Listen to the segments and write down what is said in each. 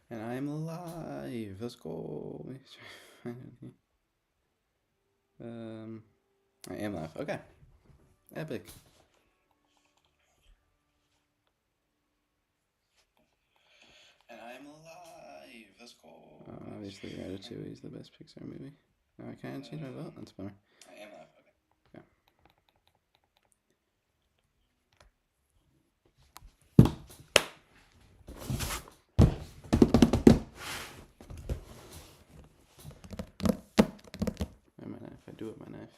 And I'm live. Let's go. I am live. Okay. Epic. And I'm alive. Let's go. Obviously, Ratatouille is the best Pixar movie. Oh, I can't change my vote. That's better. I am live. Okay. Where's my knife? I do it with my knife.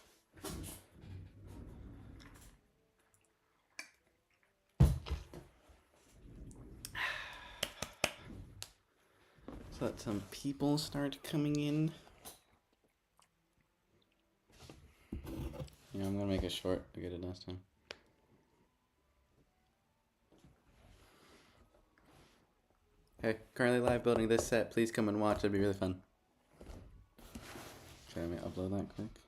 So let some people start coming in. Yeah, I'm gonna make it short. I get it last time. Okay, currently live building this set. Please come and watch. It'd be really fun. Okay, let me upload that quick.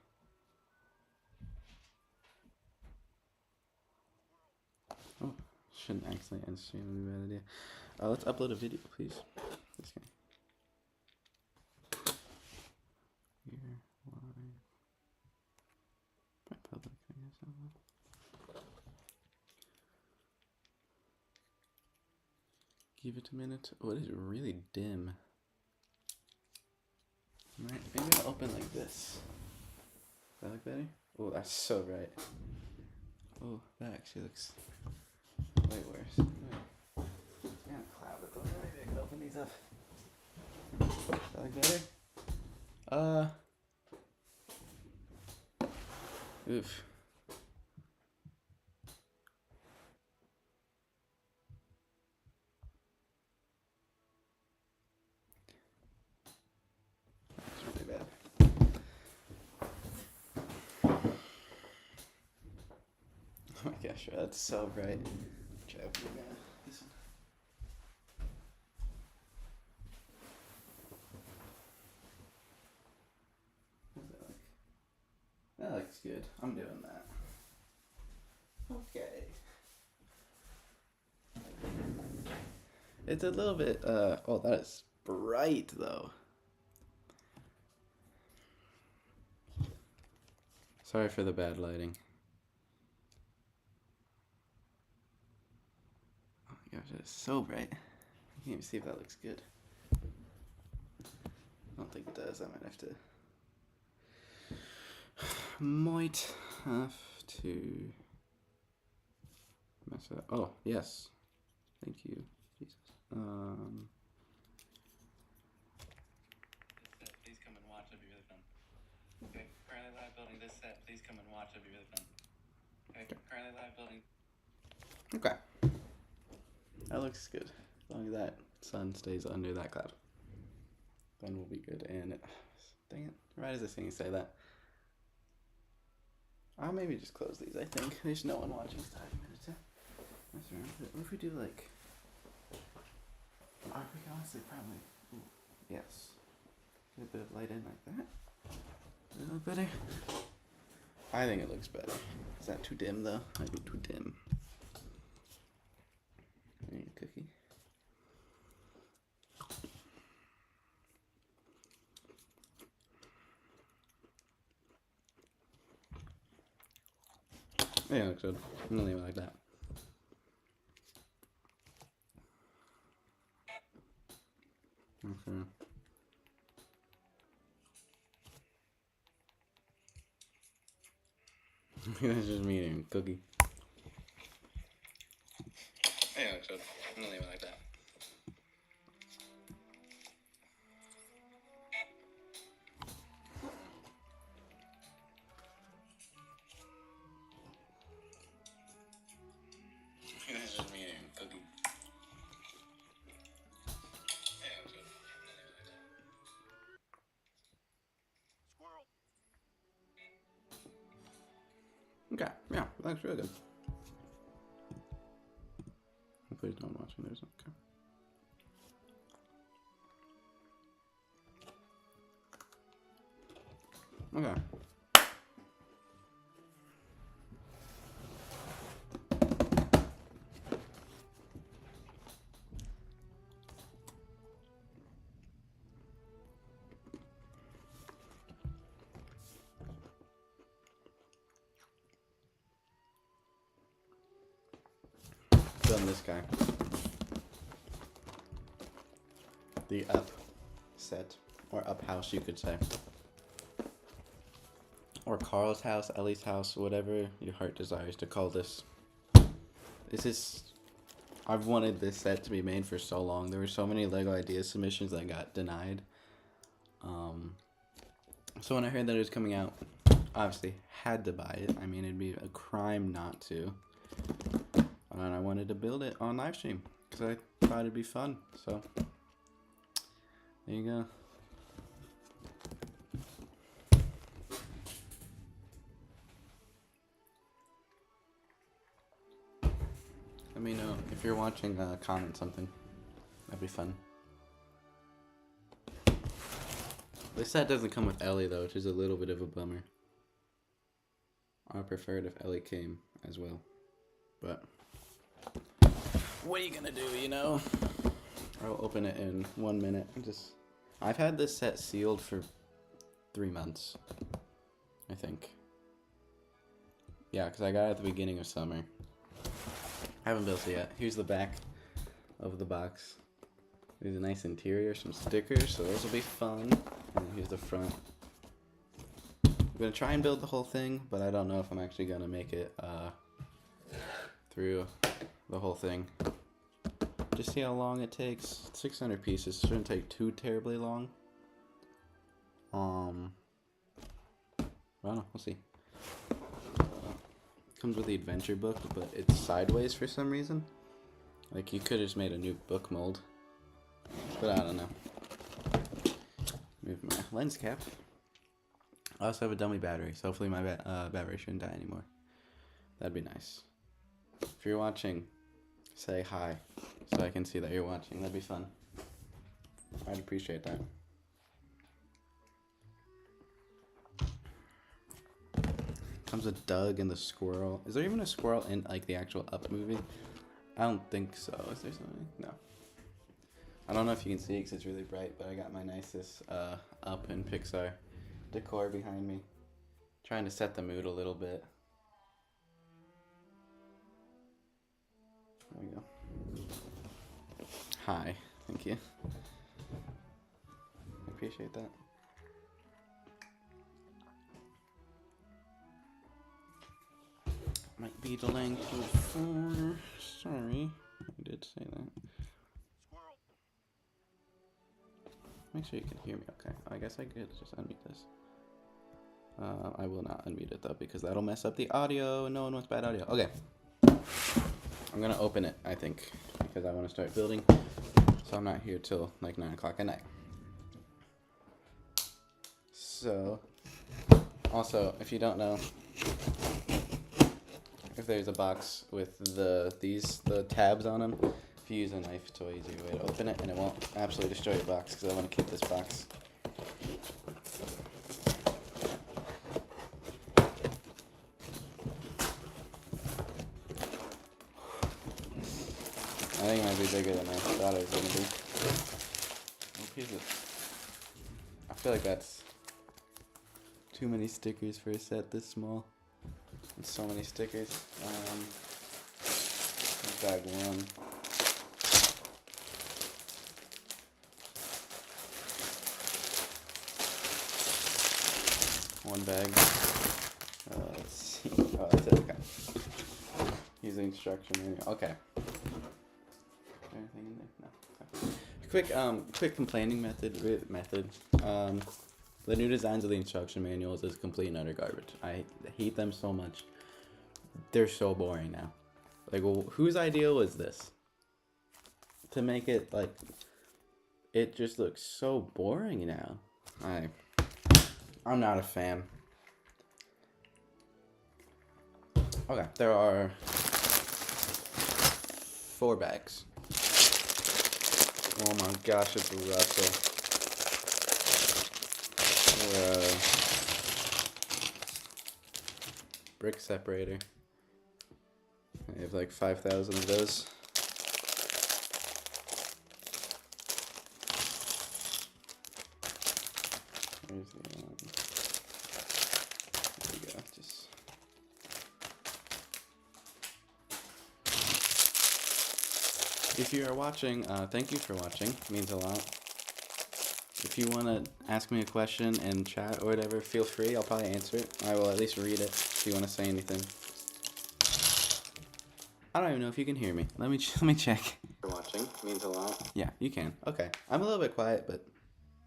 Oh, shouldn't accidentally end stream. Would be a bad idea. Let's upload a video, please. This guy. Here, live. By public, I guess. Give it a minute. Oh, it is really dim. Right, maybe I'll open like this. Does that look better? Oh, that's so bright. Oh, that actually looks way worse. It's kind of clouded though. Maybe I can open these up. Does that look better? Oof. That's really bad. Oh my gosh, that's so bright. Try opening this one. How does that look? That looks good. I'm doing that. Okay. It's a little bit, oh, that is bright though. Sorry for the bad lighting. Oh my gosh, it's so bright. I can't even see if that looks good. I don't think it does. I might have to. Might have to mess it up. Oh, yes. Thank you, Jesus. Please come and watch. It'd be really fun. Okay, currently live building this set. Please come and watch. It'd be really fun. Okay, currently live building. Okay. That looks good. As long as that sun stays under that cloud, then we'll be good. And dang it, right as this thing say that. I'll maybe just close these. I think there's no one watching. 5 minutes. Mess around with it. What if we do like? I could honestly probably. Ooh, yes. Get a bit of light in like that. A little better. I think it looks better. Is that too dim though? Might be too dim. I need a cookie. Yeah, it looks good. I'm gonna leave it like that. Okay. That's just me eating a cookie. Yeah, it looks good. I'm gonna leave it like that. That's just me eating a cookie. Yeah, it looks good. I'm gonna leave it like that. Squirrel. Okay, yeah, that looks really good. Hopefully no one watching theirs. Okay. Okay. building this guy. The up set, or up house, you could say. Or Carl's house, Ellie's house, whatever your heart desires to call this. This is... I've wanted this set to be made for so long. There were so many LEGO idea submissions that got denied. So when I heard that it was coming out, obviously had to buy it. I mean, it'd be a crime not to. And I wanted to build it on live stream because I thought it'd be fun. So there you go. Let me know if you're watching. Comment something. That'd be fun. This set doesn't come with Ellie though, which is a little bit of a bummer. I preferred if Ellie came as well, but what are you gonna do, you know? I'll open it in 1 minute. I've had this set sealed for 3 months, I think. Yeah, because I got it at the beginning of summer. I haven't built it yet. Here's the back of the box. There's a nice interior, some stickers, so those will be fun. And here's the front. I'm gonna try and build the whole thing, but I don't know if I'm actually gonna make it through the whole thing. Just see how long it takes. 600 pieces shouldn't take too terribly long. I don't know. We'll see. Comes with the adventure book, but it's sideways for some reason. Like you could have just made a new book mold, but I don't know. Move my lens cap. I also have a dummy battery, so hopefully my battery shouldn't die anymore. That'd be nice. If you're watching, say hi, so I can see that you're watching. That'd be fun. I'd appreciate that. Comes with Doug and the squirrel. Is there even a squirrel in like the actual Up movie? I don't think so. Is there something? No. I don't know if you can see it because it's really bright, but I got my nicest Up and Pixar decor behind me. Trying to set the mood a little bit. There we go. Hi. Thank you. I appreciate that. Might be the length of 4. Sorry. I did say that. Make sure you can hear me okay. I guess I could just unmute this. I will not unmute it though because that'll mess up the audio and no one wants bad audio. Okay. I'm gonna open it, I think, because I want to start building. So I'm not here till like 9 o'clock at night. So, also, if you don't know, if there's a box with the tabs on them, if you use a knife, it's an easier way to open it, and it won't absolutely destroy your box, because I want to keep this box. I think it might be bigger than I thought it was going to be. What piece is it? I feel like that's too many stickers for a set this small. And so many stickers. Bag 1. One bag. Let's see. Oh, that's it. Okay. Use the instruction manual. Okay. Anything in there? No. Okay. Quick complaining method. The new designs of the instruction manuals is complete and utter garbage. I hate them so much. They're so boring now. Like, well, whose idea was this? To make it like, it just looks so boring now. I'm not a fan. Okay, there are 4 bags. Oh my gosh, it's a Russell. Brick separator. I have like 5,000 of those. There's the there we go. Just if you are watching, thank you for watching. It means a lot. If you want to ask me a question in chat or whatever, feel free. I'll probably answer it. I will at least read it if you want to say anything. I don't even know if you can hear me. Let me check. For watching means a lot. Yeah, you can. Okay. I'm a little bit quiet, but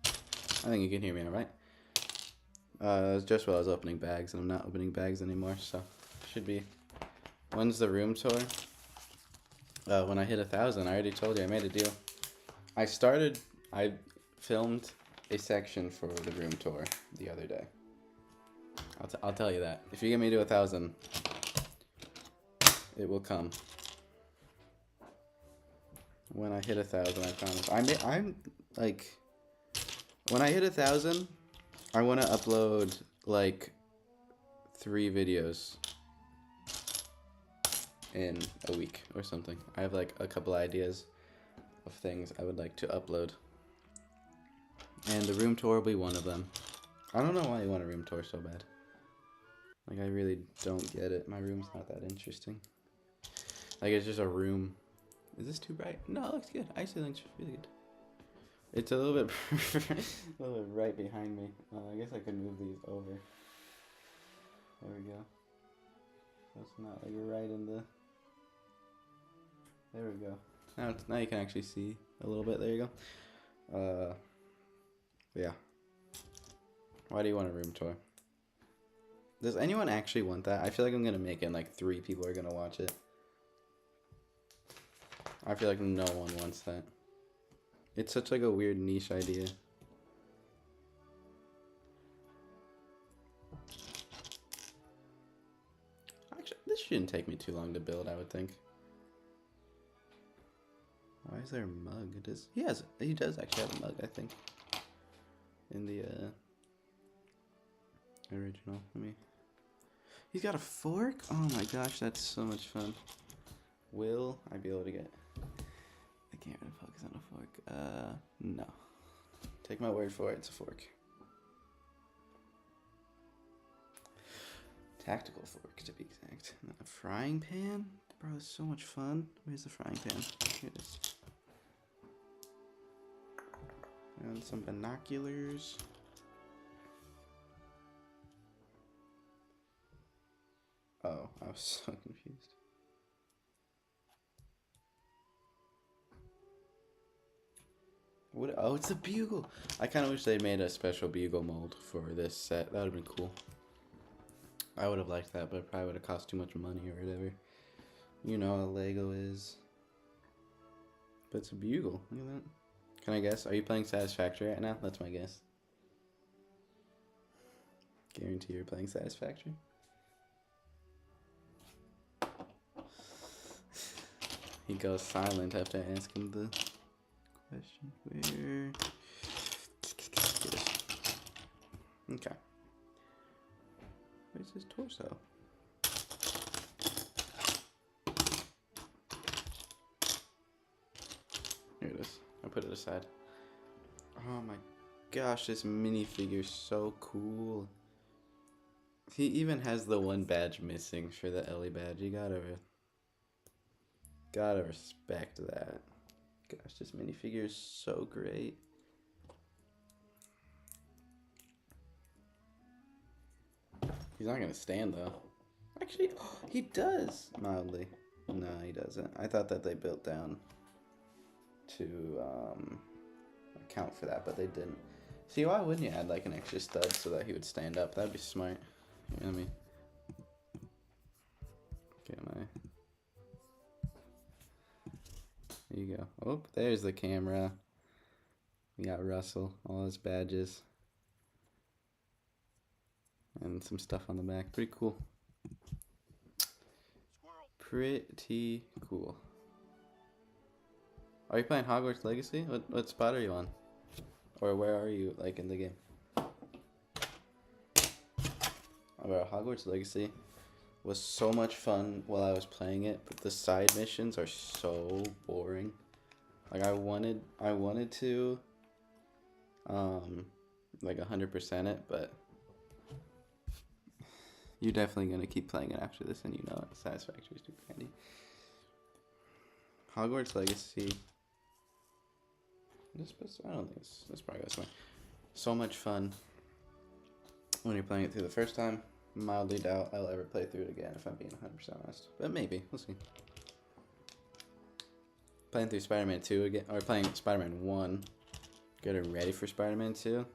I think you can hear me all right. It was just while I was opening bags, and I'm not opening bags anymore, so should be. When's the room tour? When I hit 1,000, I already told you I made a deal. I filmed a section for the room tour the other day. I'll tell you that. If you get me to 1,000, it will come. When I hit 1,000, I promise. I'm like, when I hit 1,000, I want to upload like 3 videos in a week or something. I have like a couple ideas of things I would like to upload. And the room tour will be one of them. I don't know why you want a room tour so bad. Like, I really don't get it. My room's not that interesting. Like, it's just a room. Is this too bright? No, it looks good. I actually think it's really good. It's a little bit, a little bit right behind me. I guess I could move these over. There we go. So it's not like right in the... There we go. Now you can actually see a little bit. There you go. Yeah. Why do you want a room tour? Does anyone actually want that? I feel like I'm gonna make it and like 3 people are gonna watch it. I feel like no one wants that. It's such like a weird niche idea. Actually, this shouldn't take me too long to build, I would think. Why is there a mug? It is. He does actually have a mug, I think. In the original. He's got a fork? Oh my gosh, that's so much fun. Will I be able to get the camera to focus on a fork? No. Take my word for it, it's a fork. Tactical fork, to be exact. A frying pan? Bro, it's so much fun. Where's the frying pan? Here it is. And some binoculars. Oh, I was so confused. What? Oh, it's a bugle. I kind of wish they made a special bugle mold for this set. That would have been cool. I would have liked that, but it probably would have cost too much money or whatever. You know how Lego is. But it's a bugle. Look at that. Can I guess? Are you playing Satisfactory right now? That's my guess. Guarantee you're playing Satisfactory. He goes silent after I ask him the question. Where? Okay. Where's his torso? Here it is. I put it aside. Oh my gosh, this minifigure's so cool. He even has the one badge missing for the Ellie badge. You gotta respect that. Gosh, this minifigure is so great. He's not gonna stand though. Actually, he does mildly. No, he doesn't. I thought that they built down to account for that, but they didn't. See, why wouldn't you add like an extra stud so that he would stand up? That'd be smart. You know what I mean? Okay, there you go. Oh, there's the camera. We got Russell, all his badges. And some stuff on the back. Pretty cool. Pretty cool. Are you playing Hogwarts Legacy? What spot are you on? Or where are you, like, in the game? About Hogwarts Legacy was so much fun while I was playing it, but the side missions are so boring. Like, I wanted to, like, 100% it, but you're definitely gonna keep playing it after this, and you know it. Satisfactory is too handy. Hogwarts Legacy. I don't think it's probably this way. So much fun when you're playing it through the first time. Mildly doubt I'll ever play through it again if I'm being 100% honest. But maybe. We'll see. Playing through Spider-Man 2 again, or playing Spider-Man 1. Getting ready for Spider-Man 2.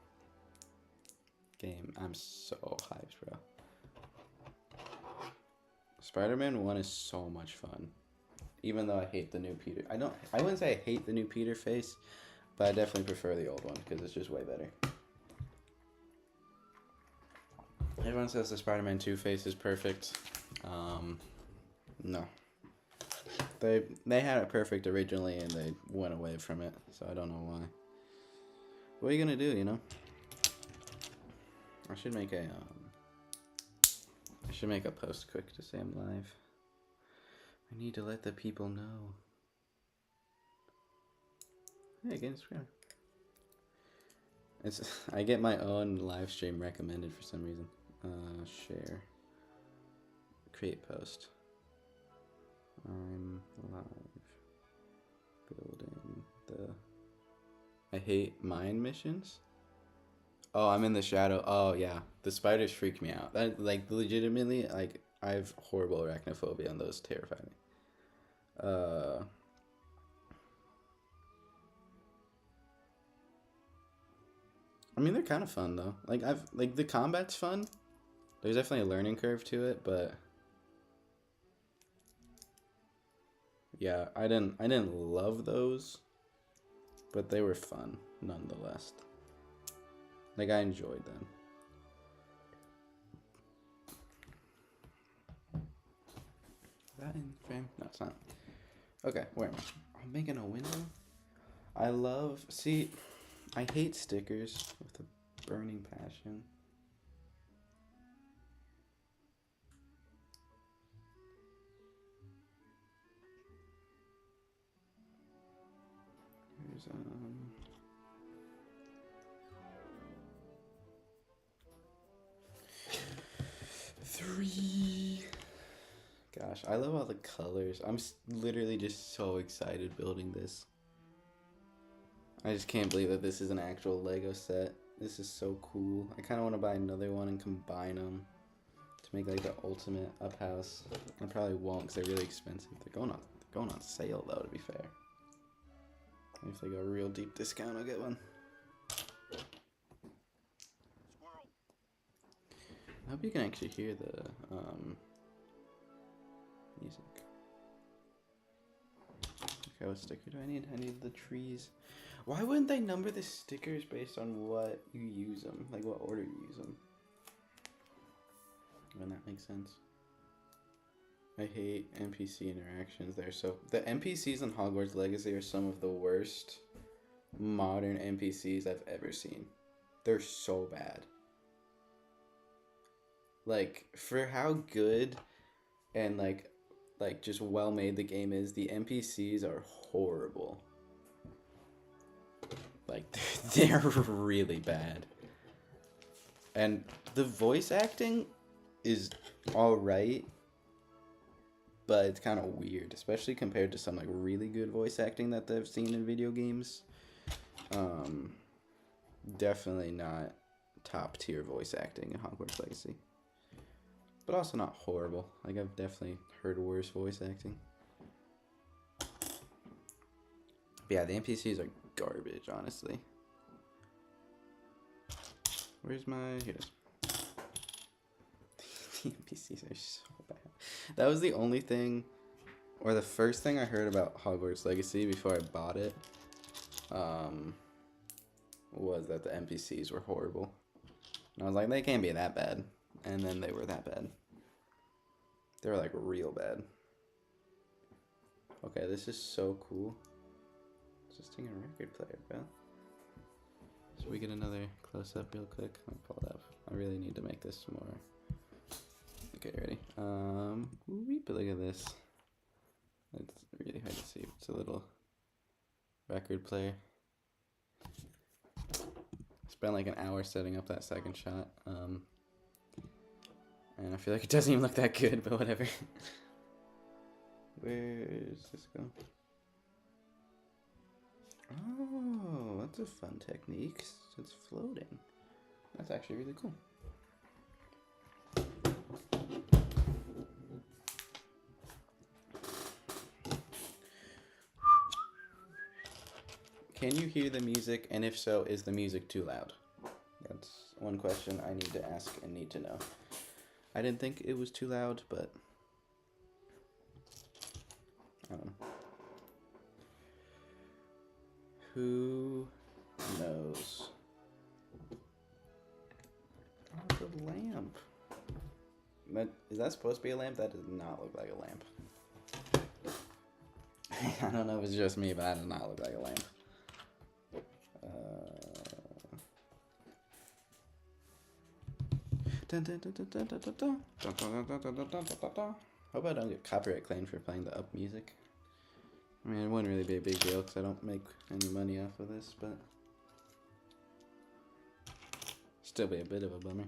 Game. I'm so hyped, bro. Spider-Man 1 is so much fun. Even though I hate the new Peter. I wouldn't say I hate the new Peter face, but I definitely prefer the old one because it's just way better. Everyone says the Spider-Man 2 face is perfect. No. They had it perfect originally and they went away from it, so I don't know why. What are you gonna do, you know? I should make a post quick to say I'm live. I need to let the people know. Hey, again, Instagram. I get my own live stream recommended for some reason. Share. Create post. I'm live. Building the... I hate mine missions. Oh, I'm in the shadow. Oh, yeah. The spiders freak me out. That, like, legitimately, like, I have horrible arachnophobia and those terrify me. I mean, they're kind of fun, though. Like, the combat's fun. There's definitely a learning curve to it, but... Yeah, I didn't love those, but they were fun, nonetheless. Like, I enjoyed them. Is that in frame? No, it's not. Okay, where am I? I'm making a window? See, I hate stickers with a burning passion. Here's, 3. Gosh, I love all the colors. I'm literally just so excited building this. I just can't believe that this is an actual Lego set. This is so cool. I kind of want to buy another one and combine them to make like the ultimate up house. I probably won't because they're really expensive. They're going on sale though, to be fair. If they go real deep discount, I'll get one. I hope you can actually hear the music. Okay, what sticker do I need? I need the trees. Why wouldn't they number the stickers based on what you use them? Like what order you use them? When that makes sense. I hate NPC interactions there. So the NPCs in Hogwarts Legacy are some of the worst modern NPCs I've ever seen. They're so bad. Like, for how good and like just well made the game is, the NPCs are horrible. Like, they're really bad. And the voice acting is alright, but it's kind of weird, especially compared to some like really good voice acting that they've seen in video games. Definitely not top tier voice acting in Hogwarts Legacy. But also not horrible. Like, I've definitely heard worse voice acting. But yeah, the NPCs are garbage, honestly. Where's my... Here it is. The NPCs are so bad. That was the only thing, or the first thing I heard about Hogwarts Legacy before I bought it, was that the NPCs were horrible. And I was like, they can't be that bad. And then they were that bad. They were like real bad. Okay, this is so cool. It's just taking a record player, bro. Should we get another close up real quick? Let me pull it up. I really need to make this more. Okay, ready? But look at this. It's really hard to see. It's a little record player. Spent like an hour setting up that second shot. And I feel like it doesn't even look that good, but whatever. Where's this go? Oh, that's a fun technique. It's floating. That's actually really cool. Can you hear the music, and if so, is the music too loud? That's one question I need to ask and need to know. I didn't think it was too loud, but I don't know. Who knows? Oh, it's a lamp. Is that supposed to be a lamp? That does not look like a lamp. I don't know if it's just me, but that does not look like a lamp. Hope I don't get copyright claimed for playing the up music. I mean, it wouldn't really be a big deal because I don't make any money off of this, but still be a bit of a bummer.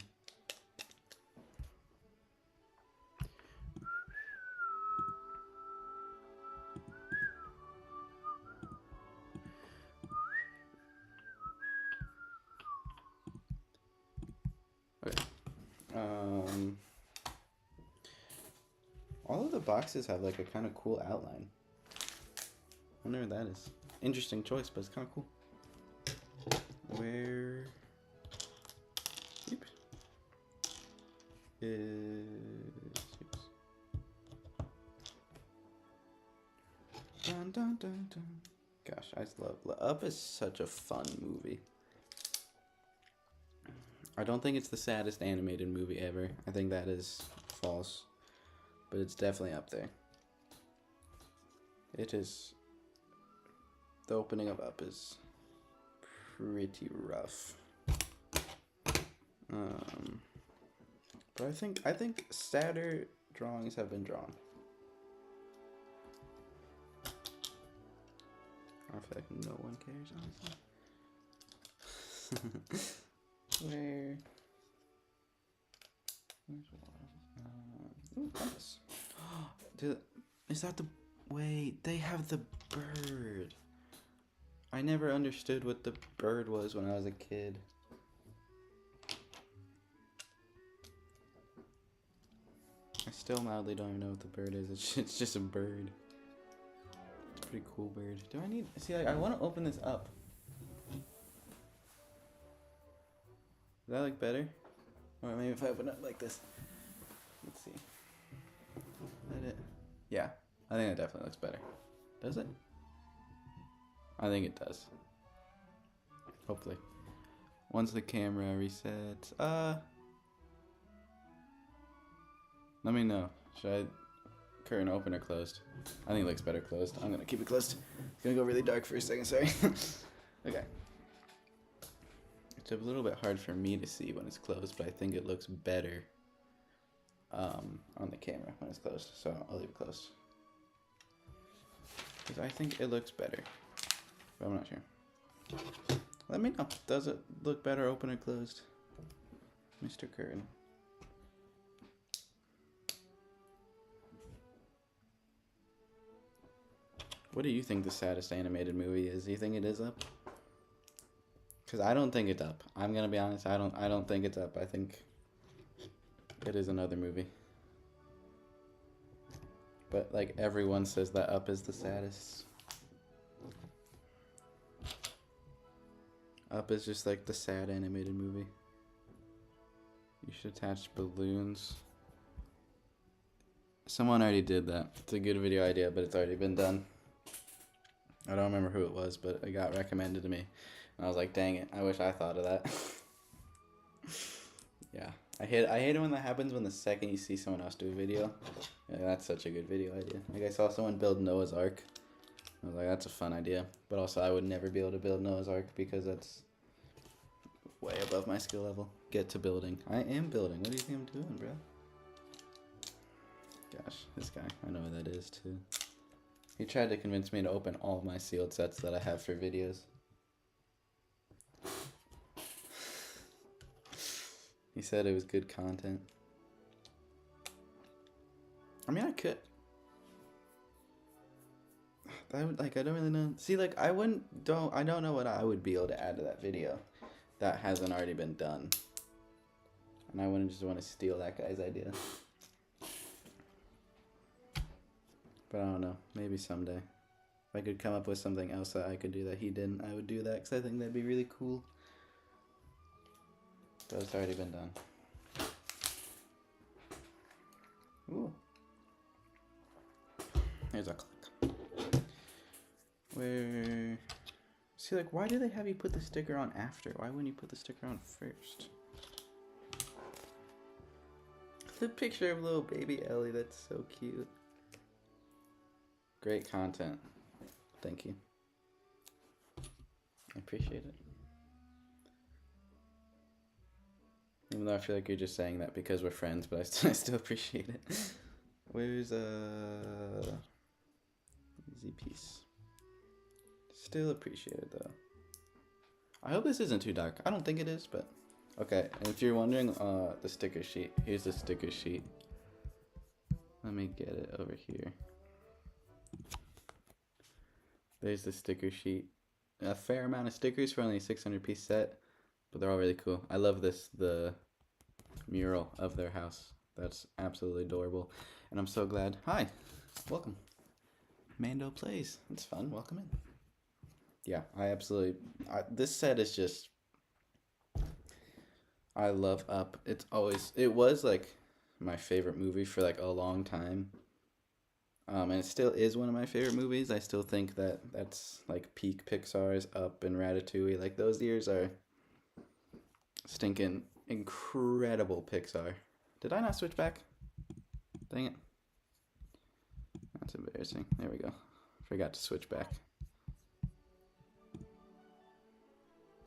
Okay. All of the boxes have like a kind of cool outline. I wonder what that is. Interesting choice, but it's kind of cool. Where is... Dun, dun, dun, dun. Gosh, I just love... Up is such a fun movie. I don't think it's the saddest animated movie ever. I think that is false. But it's definitely up there. It is... The opening of Up is pretty rough. But I think sadder drawings have been drawn. I feel like no one cares, honestly. Where's ooh, compass. Dude, is that the... Wait, they have the bird. I never understood what the bird was when I was a kid. I still mildly don't even know what the bird is. It's just a bird. It's a pretty cool bird. Do I need... See, I want to open this up. Does that look better? Or maybe if I open it up like this. Let's see. Let it... Yeah, I think it definitely looks better. Does it? I think it does. Hopefully. Once the camera resets. Let me know. Should I curtain open or closed? I think it looks better closed. I'm gonna keep it closed. It's gonna go really dark for a second, sorry. Okay. It's a little bit hard for me to see when it's closed, but I think it looks better on the camera when it's closed. So I'll leave it closed. Because I think it looks better. But I'm not sure. Let me know. Does it look better open or closed? Mr. Curtin. What do you think the saddest animated movie is? Do you think it is Up? Because I don't think it's Up. I'm gonna be honest. I don't think it's Up. I think it is another movie. But like everyone says that Up is the saddest. Up is just like the sad animated movie. You should attach balloons. Someone already did that. It's a good video idea, but it's already been done. I don't remember who it was, but it got recommended to me. And I was like, dang it, I wish I thought of that. Yeah. I hate it when that happens when the second you see someone else do a video. Yeah, that's such a good video idea. Like I saw someone build Noah's Ark. I was like, that's a fun idea. But also I would never be able to build Noah's Ark because that's way above my skill level. Get to building. I am building. What do you think I'm doing, bro? Gosh, this guy. I know who that is too. He tried to convince me to open all my sealed sets that I have for videos. He said it was good content. I mean, I could. I would, like, I don't really know. See, like, I don't know what I would be able to add to that video that hasn't already been done. And I wouldn't just want to steal that guy's idea. But I don't know. Maybe someday. If I could come up with something else that I could do that he didn't, I would do that because I think that'd be really cool. But it's already been done. Ooh. There's a click. Where... See, like, why do they have you put the sticker on after? Why wouldn't you put the sticker on first? The picture of little baby Ellie, that's so cute. Great content. Thank you. I appreciate it. Even though I feel like you're just saying that because we're friends, but I still appreciate it. Where's easy piece? Still appreciate it though. I hope this isn't too dark. I don't think it is, but okay. And if you're wondering, the sticker sheet. Here's the sticker sheet. Let me get it over here. There's the sticker sheet. A fair amount of stickers for only a 600 piece set, but they're all really cool. I love the mural of their house. That's absolutely adorable. And I'm so glad. Hi, welcome. Mando Plays. It's fun. Welcome in. Yeah, this set is just, I love Up. It was like my favorite movie for like a long time. And it still is one of my favorite movies. I still think that's like peak Pixar's Up and Ratatouille. Like those years are stinking incredible Pixar. Did I not switch back? Dang it. That's embarrassing. There we go. Forgot to switch back.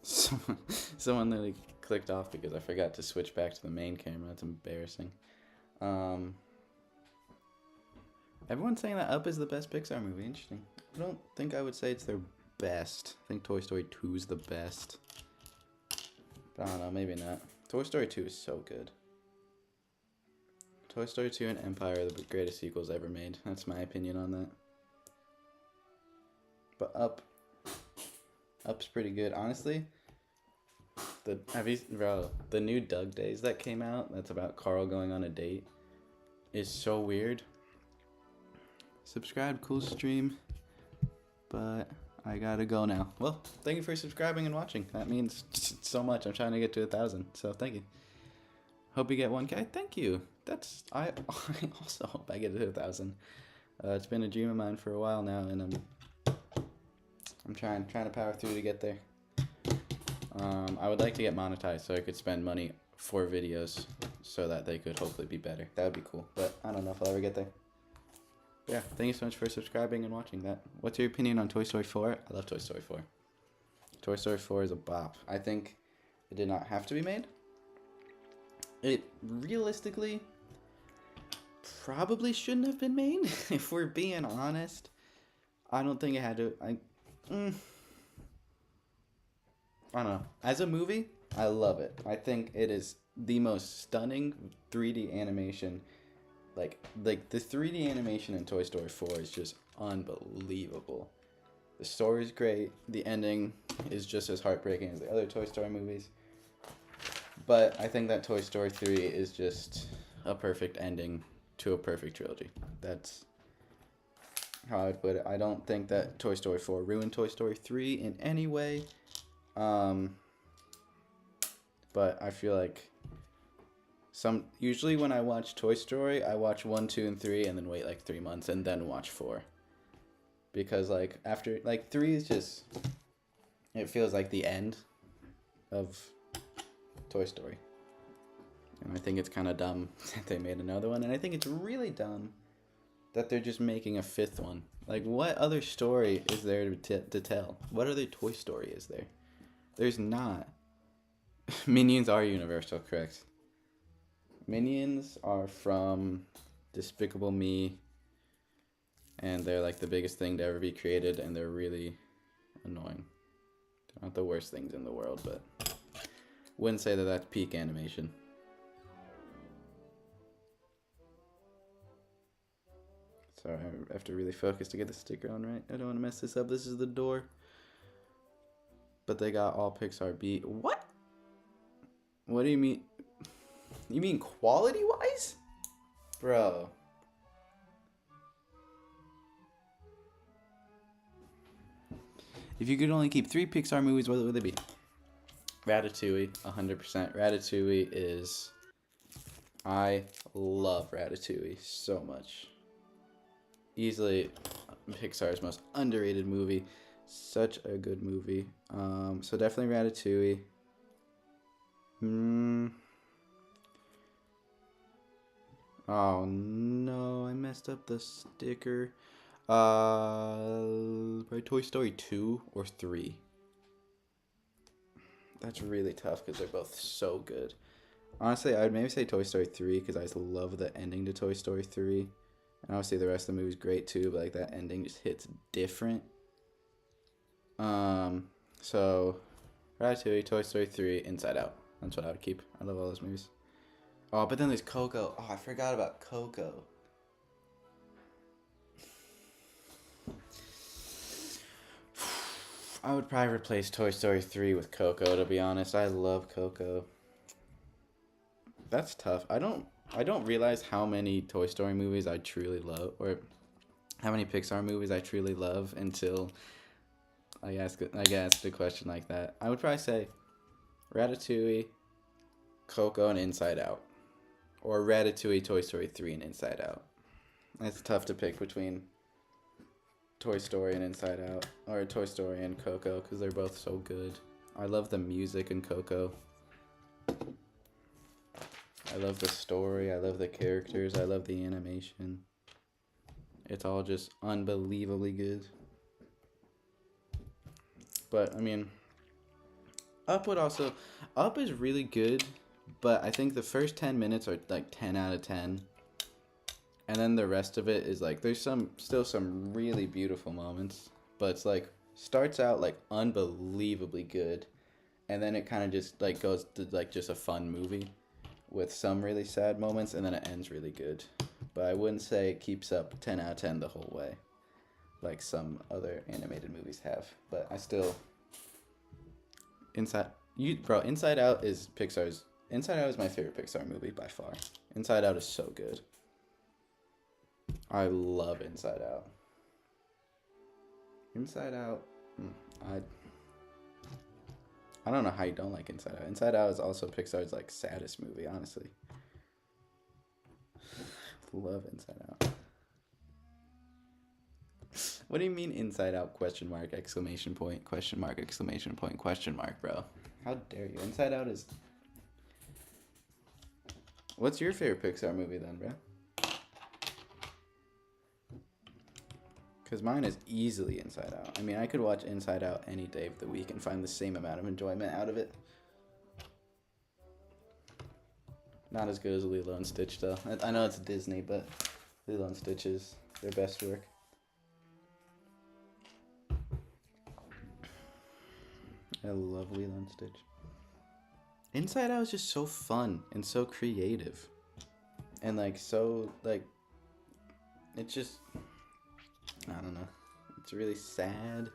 Someone literally clicked off because I forgot to switch back to the main camera. That's embarrassing. Everyone's saying that Up is the best Pixar movie. Interesting. I don't think I would say it's their best. I think Toy Story 2 is the best. But I don't know, maybe not. Toy Story 2 is so good. Toy Story 2 and Empire are the greatest sequels ever made. That's my opinion on that. But Up's pretty good. Honestly, the new Doug Days that came out, that's about Carl going on a date, is so weird. Subscribe, cool stream, but I gotta go now. Well, thank you for subscribing and watching. That means so much. I'm trying to get to 1,000, so thank you. Hope you get 1K. Thank you. I also hope I get to 1,000. It's been a dream of mine for a while now, and I'm trying to power through to get there. I would like to get monetized so I could spend money for videos so that they could hopefully be better. That would be cool, but I don't know if I'll ever get there. Yeah, thank you so much for subscribing and watching that. What's your opinion on Toy Story 4? I love Toy Story 4. Toy Story 4 is a bop. I think it did not have to be made. It realistically probably shouldn't have been made, if we're being honest. I don't think it had to. I don't know. As a movie, I love it. I think it is the most stunning 3D animation. Like the 3D animation in Toy Story 4 is just unbelievable. The story's great. The ending is just as heartbreaking as the other Toy Story movies. But I think that Toy Story 3 is just a perfect ending to a perfect trilogy. That's how I would put it. I don't think that Toy Story 4 ruined Toy Story 3 in any way. But I feel like usually when I watch Toy Story, I watch 1, 2, and 3 and then wait like 3 months and then watch 4. Because like after 3 is just, it feels like the end of Toy Story. And I think it's kind of dumb that they made another one, and I think it's really dumb that they're just making a 5th one. Like, what other story is there to tell? What other Toy Story is there? There's not. Minions are Universal, correct? Minions are from Despicable Me, and they're like the biggest thing to ever be created, and they're really annoying. They're not the worst things in the world, but wouldn't say that that's peak animation. Sorry, I have to really focus to get the sticker on right. I don't want to mess this up. This is the door. But they got all Pixar beat. What? What do you mean? You mean quality-wise? Bro. If you could only keep 3 Pixar movies, what would they be? Ratatouille, 100%. Ratatouille is... I love Ratatouille so much. Easily Pixar's most underrated movie. Such a good movie. So definitely Ratatouille. Oh no, I messed up the sticker. Probably Toy Story 2 or 3. That's really tough because they're both so good. Honestly, I would maybe say Toy Story 3 because I just love the ending to Toy Story 3. And obviously the rest of the movie's great too, but like that ending just hits different. So Ratatouille, Toy Story 3, Inside Out. That's what I would keep. I love all those movies. Oh, but then there's Coco. Oh, I forgot about Coco. I would probably replace Toy Story 3 with Coco, to be honest. I love Coco. That's tough. I don't realize how many Toy Story movies I truly love, or how many Pixar movies I truly love until I get asked a question like that. I would probably say Ratatouille, Coco, and Inside Out. Or Ratatouille, Toy Story 3, and Inside Out. It's tough to pick between Toy Story and Inside Out, or Toy Story and Coco, because they're both so good. I love the music in Coco. I love the story, I love the characters, I love the animation. It's all just unbelievably good. But, I mean, Up is really good, but I think the first 10 minutes are like 10 out of 10. And then the rest of it is like, there's still some really beautiful moments, but it's like, starts out like unbelievably good, and then it kind of just like goes to like just a fun movie with some really sad moments, and then it ends really good. But I wouldn't say it keeps up 10 out of 10 the whole way, like some other animated movies have. But I still, Inside Out is my favorite Pixar movie by far. Inside Out is so good. I love Inside Out. Inside Out, I don't know how you don't like Inside Out. Inside Out is also Pixar's like saddest movie, honestly. Love Inside Out. What do you mean Inside Out ? Exclamation point, ? Exclamation point, ? Bro. How dare you? Inside Out is... What's your favorite Pixar movie then, bro? Because mine is easily Inside Out. I mean, I could watch Inside Out any day of the week and find the same amount of enjoyment out of it. Not as good as Lilo and Stitch, though. I know it's Disney, but Lilo and Stitch is their best work. I love Lilo and Stitch. Inside Out is just so fun and so creative. And, like, so, like, it's just... I don't know. It's really sad,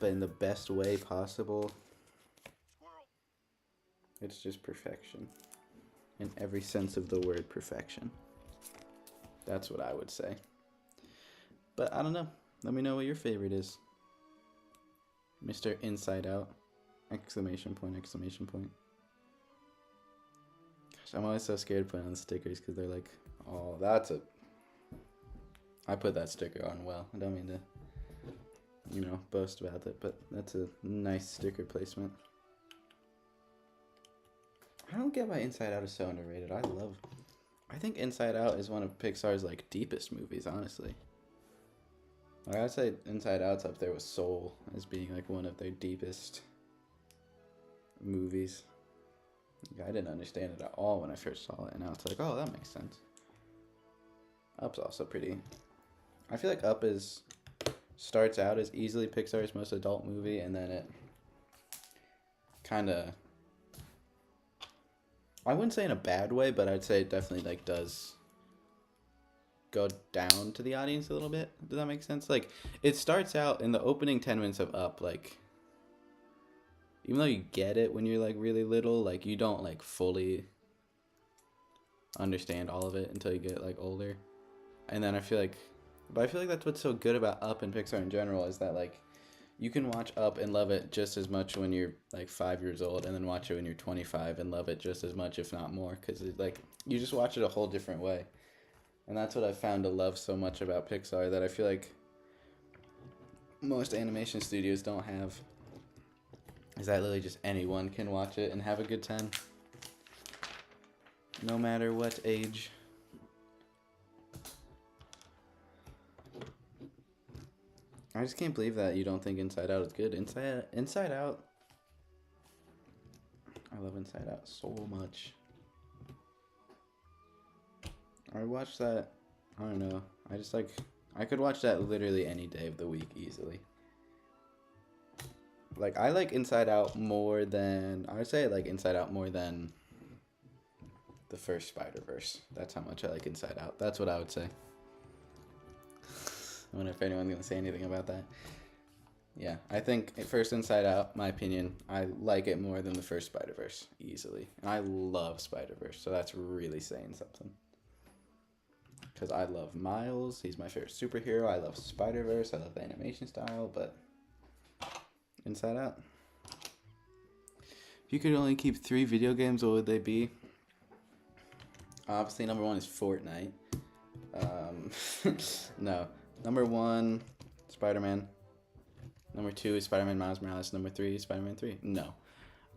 but in the best way possible. It's just perfection. In every sense of the word, perfection. That's what I would say. But I don't know. Let me know what your favorite is. Mr. Inside Out. Exclamation point, exclamation point. Gosh, I'm always so scared to put on stickers because they're like, oh, that's a... I put that sticker on well. I don't mean to, boast about it, but that's a nice sticker placement. I don't get why Inside Out is so underrated. I think Inside Out is one of Pixar's, like, deepest movies, honestly. Like, I'd say Inside Out's up there with Soul as being, like, one of their deepest movies. Like, I didn't understand it at all when I first saw it, and now it's like, oh, that makes sense. Up's also pretty... I feel like Up starts out as easily Pixar's most adult movie, and then it kind of, I wouldn't say in a bad way, but I'd say it definitely like does go down to the audience a little bit. Does that make sense? Like, it starts out in the opening 10 minutes of Up, like, even though you get it when you're, like, really little, like, you don't, like, fully understand all of it until you get, like, older. And then I feel like that's what's so good about Up and Pixar in general, is that, like, you can watch Up and love it just as much when you're, like, 5 years old, and then watch it when you're 25 and love it just as much, if not more, because, like, you just watch it a whole different way. And that's what I've found to love so much about Pixar, that I feel like most animation studios don't have, is that literally just anyone can watch it and have a good time, no matter what age. I just can't believe that you don't think Inside Out is good. Inside Out, I love Inside Out so much. I watched that, I don't know, I could watch that literally any day of the week easily. Like, I like Inside Out more than, I would say I like Inside Out more than the first Spider-Verse. That's how much I like Inside Out. That's what I would say. I wonder if anyone's going to say anything about that. Yeah, I think first Inside Out, my opinion, I like it more than the first Spider-Verse, easily. And I love Spider-Verse, so that's really saying something. Because I love Miles, he's my favorite superhero, I love Spider-Verse, I love the animation style, but Inside Out. If you could only keep 3 video games, what would they be? Obviously, number 1 is Fortnite. No. Number 1, Spider-Man. Number 2 is Spider-Man Miles Morales. Number 3 is Spider-Man 3. No.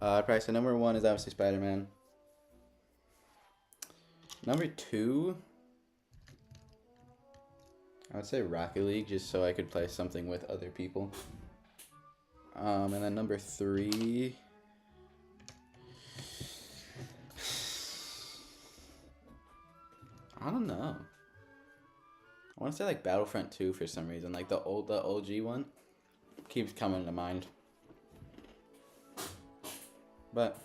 I'd probably say number 1 is obviously Spider-Man. Number 2, I would say Rocket League, just so I could play something with other people. And then number 3, I don't know. I want to say like Battlefront 2 for some reason. Like the OG one keeps coming to mind. But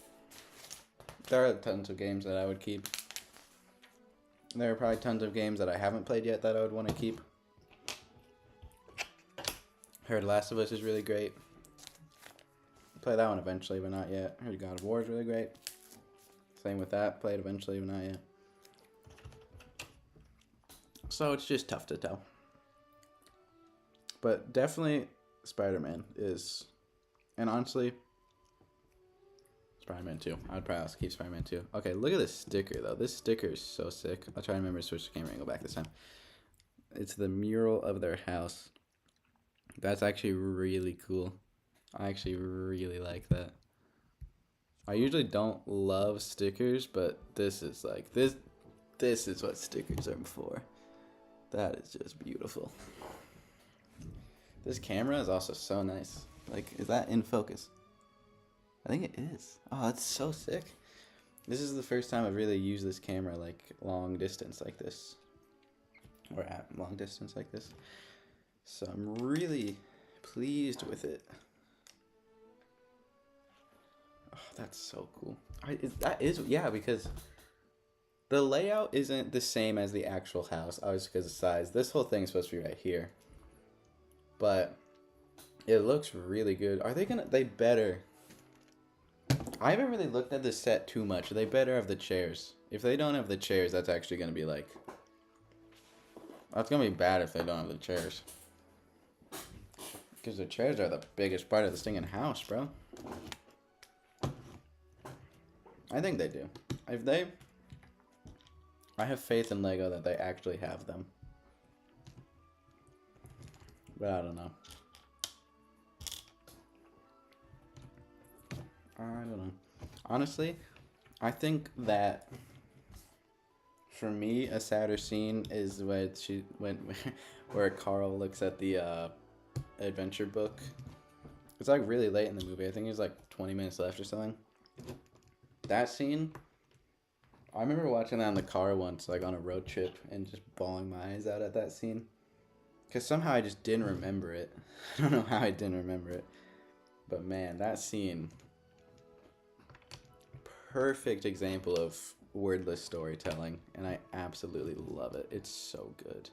there are tons of games that I would keep. There are probably tons of games that I haven't played yet that I would want to keep. Heard Last of Us is really great. Play that one eventually, but not yet. Heard God of War is really great. Same with that. Played eventually, but not yet. So it's just tough to tell. But definitely Spider-Man is, and honestly, Spider-Man 2. I would probably also keep Spider-Man 2. Okay, look at this sticker though. This sticker is so sick. I'll try to remember to switch the camera and go back this time. It's the mural of their house. That's actually really cool. I actually really like that. I usually don't love stickers, but this is like, this is what stickers are for. That is just beautiful. This camera is also so nice. Like, is that in focus? I think it is. Oh, that's so sick. This is the first time I've really used this camera, like, long distance like this. Or at long distance like this. So I'm really pleased with it. Oh, that's so cool. Yeah, because the layout isn't the same as the actual house, obviously because of size. This whole thing is supposed to be right here. But it looks really good. They better. I haven't really looked at the set too much. They better have the chairs. If they don't have the chairs, that's actually going to be like, that's going to be bad if they don't have the chairs. Because the chairs are the biggest part of this stinking house, bro. I think they do. I have faith in Lego that they actually have them. But I don't know. Honestly, I think that for me, a sadder scene is where Carl looks at the adventure book. It's like really late in the movie. I think there's like 20 minutes left or something. That scene, I remember watching that in the car once, like on a road trip, and just bawling my eyes out at that scene. Because somehow I just didn't remember it. I don't know how I didn't remember it. But man, that scene, perfect example of wordless storytelling, and I absolutely love it. It's so good.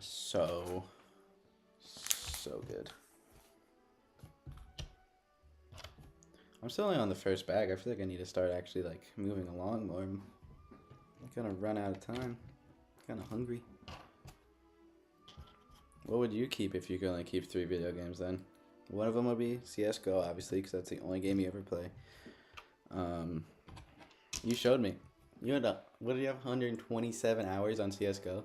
So good. I'm still only on the first bag. I feel like I need to start actually like moving along more. I'm gonna run out of time. Kind of hungry. What would you keep if you could only keep 3 video games then? One of them would be CSGO, obviously, because that's the only game you ever play. You showed me. You had what did you have? 127 hours on CSGO?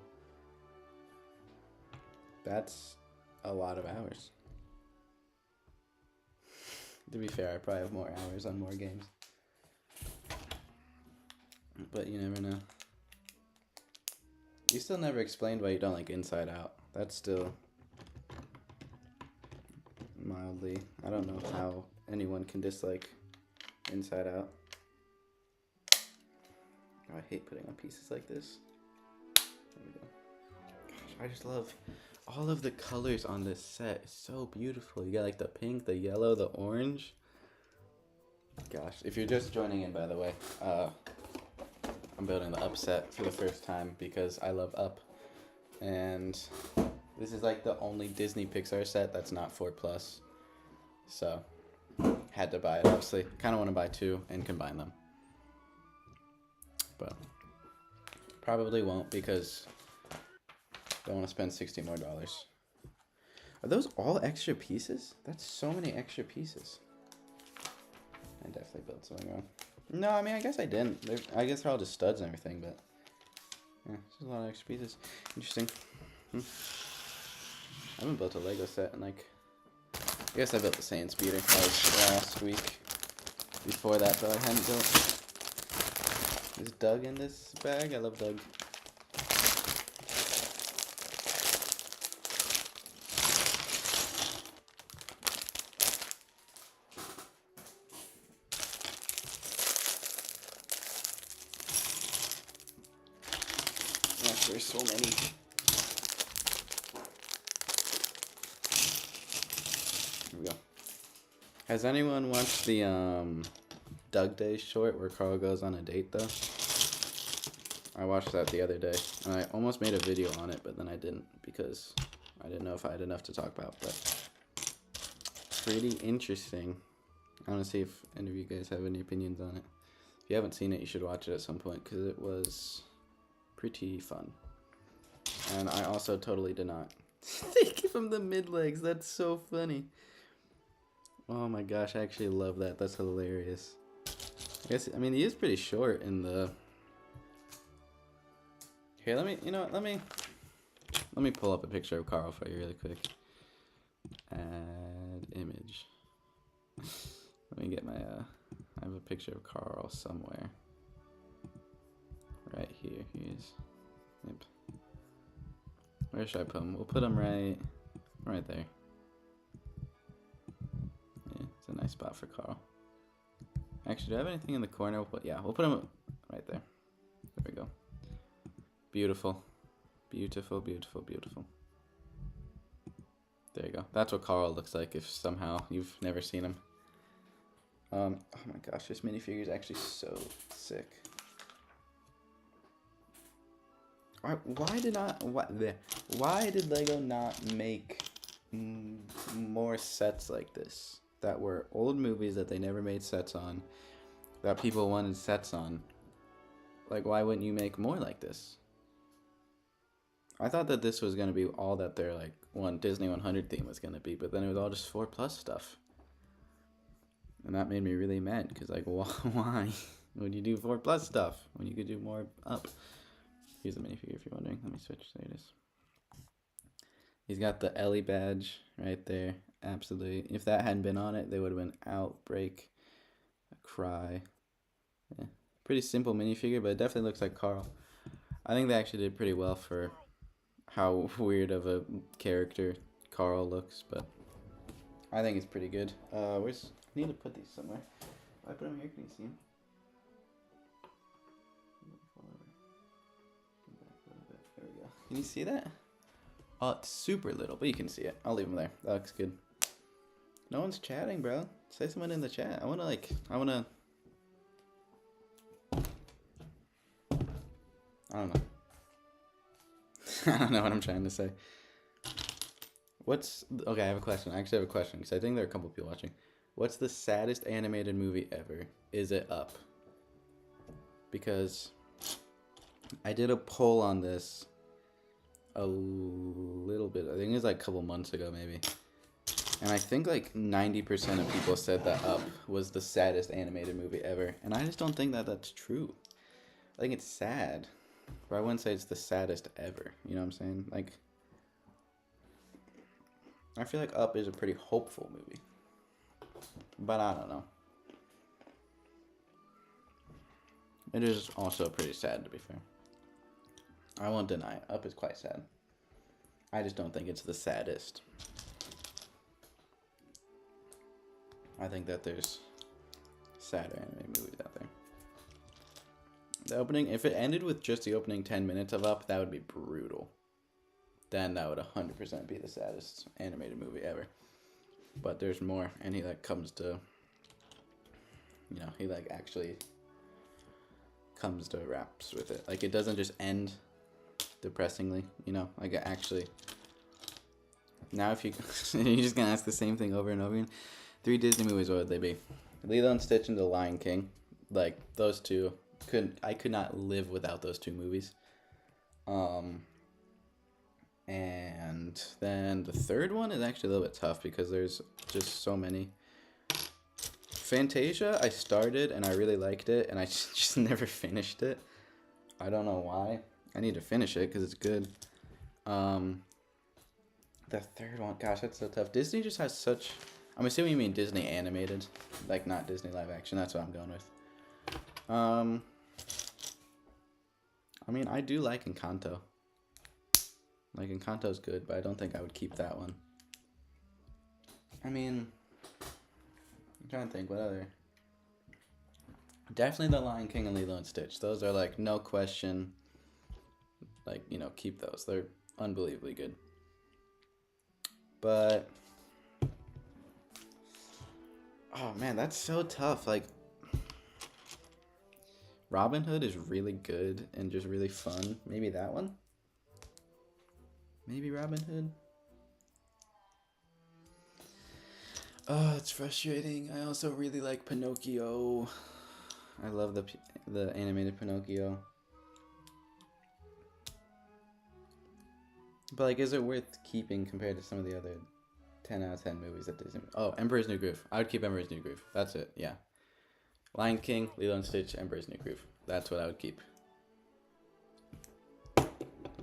That's a lot of hours. To be fair, I probably have more hours on more games. But you never know. You still never explained why you don't like Inside Out. That's still mildly... I don't know how anyone can dislike Inside Out. Oh, I hate putting on pieces like this. There we go. Gosh, I just love... all of the colors on this set is so beautiful. You got like the pink, the yellow, the orange. Gosh, if you're just joining in, by the way, I'm building the Up set for the first time because I love Up. And this is like the only Disney Pixar set that's not 4+. So, had to buy it, obviously. Kind of want to buy 2 and combine them. But, probably won't because... don't want to spend $60 more. Are those all extra pieces? That's so many extra pieces. I definitely built something wrong. No, I mean, I guess I didn't. I guess they're all just studs and everything, but... yeah, there's a lot of extra pieces. Interesting. I haven't built a Lego set in, like... I guess I built the Saiyan Speeder last week. Before that, though, I hadn't built... Is Doug in this bag? I love Doug. There's so many. Here we go. Has anyone watched the Doug Day short where Carl goes on a date though? I watched that the other day and I almost made a video on it, but then I didn't because I didn't know if I had enough to talk about, but pretty interesting. I want to see if any of you guys have any opinions on it. If you haven't seen it, you should watch it at some point because it was pretty fun. And I also totally did not take from the mid legs. That's so funny. Oh my gosh, I actually love that. That's hilarious. I mean, he is pretty short in the... Here, let me pull up a picture of Carl for you really quick. Add image. Let me get my, I have a picture of Carl somewhere. Right here, he is. Yep. Where should I put him? We'll put him right there. Yeah, it's a nice spot for Carl. Actually, do I have anything in the corner? We'll put him right there. There we go. Beautiful. Beautiful, beautiful, beautiful. There you go. That's what Carl looks like if somehow you've never seen him. Oh my gosh, this minifigure is actually so sick. Why did Lego not make more sets like this that were old movies that they never made sets on, that people wanted sets on? Like, why wouldn't you make more like this? I thought that this was going to be all that their like Disney 100 theme was going to be, but then it was all just 4+ stuff. And that made me really mad because like, why would you do 4+ stuff when you could do more Up? Here's the minifigure if you're wondering. Let me switch. There it is. He's got the Ellie badge right there. Absolutely. If that hadn't been on it, they would have been Outbreak, Cry. Yeah. Pretty simple minifigure, but it definitely looks like Carl. I think they actually did pretty well for how weird of a character Carl looks, but I think it's pretty good. I need to put these somewhere. If I put them here, can you see them? There we go. Can you see that? Oh, it's super little, but you can see it. I'll leave them there. That looks good. No one's chatting, bro. Say someone in the chat. I wanna I don't know. I don't know what I'm trying to say. Okay, I have a question. I actually have a question because I think there are a couple people watching. What's the saddest animated movie ever? Is it Up? Because I did a poll on this a little bit. I think it was like a couple months ago maybe. And I think like 90% of people said that Up was the saddest animated movie ever. And I just don't think that that's true. I think it's sad. But I wouldn't say it's the saddest ever. You know what I'm saying? Like, I feel like Up is a pretty hopeful movie. But I don't know. It is also pretty sad, to be fair. I won't deny it. Up is quite sad. I just don't think it's the saddest. I think that there's sadder anime movies out there. The opening, if it ended with just the opening 10 minutes of Up, that would be brutal. Then that would 100% be the saddest animated movie ever. But there's more, and he like comes to, you know, he like actually comes to wraps with it. Like, it doesn't just end depressingly, you know, like it actually. Now if you're just gonna ask the same thing over and over again. 3 Disney movies, what would they be? Lilo and Stitch and The Lion King. Like, those two, I could not live without those 2 movies. And then the third one is actually a little bit tough because there's just so many. Fantasia, I started and I really liked it, and I just never finished it. I don't know why. I need to finish it because it's good. The third one, gosh, that's so tough. Disney just has such. I'm assuming you mean Disney animated, like not Disney live action. That's what I'm going with. I mean, I do like Encanto. Like, Encanto's good, but I don't think I would keep that one. I mean, I'm trying to think, what other? Definitely The Lion King and Lilo and Stitch. Those are, like, no question. Like, you know, keep those. They're unbelievably good. But, oh, man, that's so tough. Like, Robin Hood is really good and just really fun. Maybe that one? Maybe Robin Hood? Oh, it's frustrating. I also really like Pinocchio. I love the animated Pinocchio. But, like, is it worth keeping compared to some of the other 10 out of 10 movies that Disney... Oh, Emperor's New Groove. I would keep Emperor's New Groove. That's it, yeah. Lion King, Lilo and Stitch, Emperor's New Groove. That's what I would keep.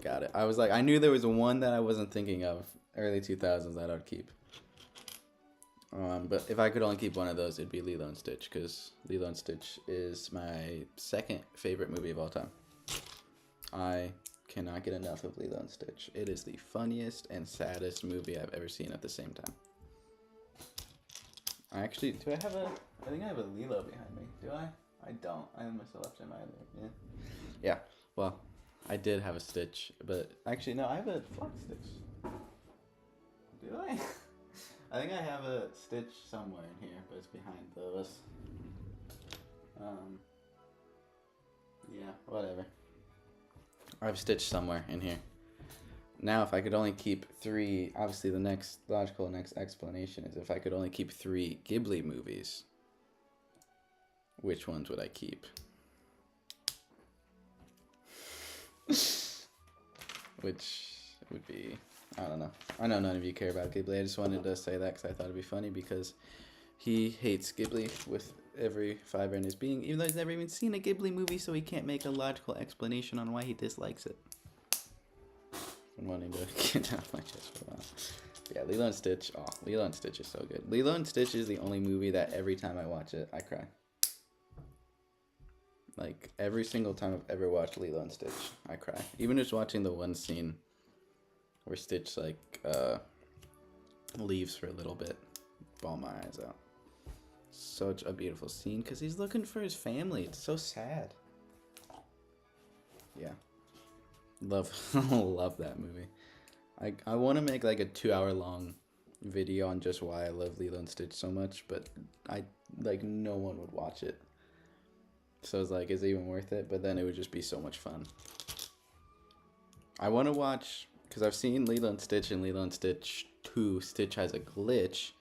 Got it. I was like, I knew there was one that I wasn't thinking of, early 2000s, that I would keep. But if I could only keep one of those, it'd be Lilo and Stitch, because Lilo and Stitch is my second favorite movie of all time. I cannot get enough of Lilo and Stitch. It is the funniest and saddest movie I've ever seen at the same time. I actually, I think I have a Lilo behind me. Do I? I don't. I must have left him either. Yeah. Well, I did have a Stitch, but actually, no, I have a Fox Stitch. Do I? I think I have a Stitch somewhere in here, but it's behind those. Yeah, whatever. I have Stitch somewhere in here. Now, if I could only keep 3, obviously the next explanation is if I could only keep 3 Ghibli movies, which ones would I keep? Which would be, I don't know. I know none of you care about Ghibli. I just wanted to say that because I thought it'd be funny because he hates Ghibli with every fiber in his being, even though he's never even seen a Ghibli movie, so he can't make a logical explanation on why he dislikes it. I'm wanting to get out of my chest for a while. But yeah, Lilo and Stitch. Oh, Lilo and Stitch is so good. Lilo and Stitch is the only movie that every time I watch it, I cry. Like, every single time I've ever watched Lilo and Stitch, I cry. Even just watching the one scene where Stitch, like, leaves for a little bit, bawl my eyes out. Such a beautiful scene, because he's looking for his family. It's so sad. Yeah. Love that movie. I want to make, like, a 2-hour-long video on just why I love Lilo and Stitch so much, but no one would watch it. So I was like, is it even worth it? But then it would just be so much fun. I want to watch, because I've seen Lilo and Stitch and Lilo and Stitch 2. Stitch has a glitch.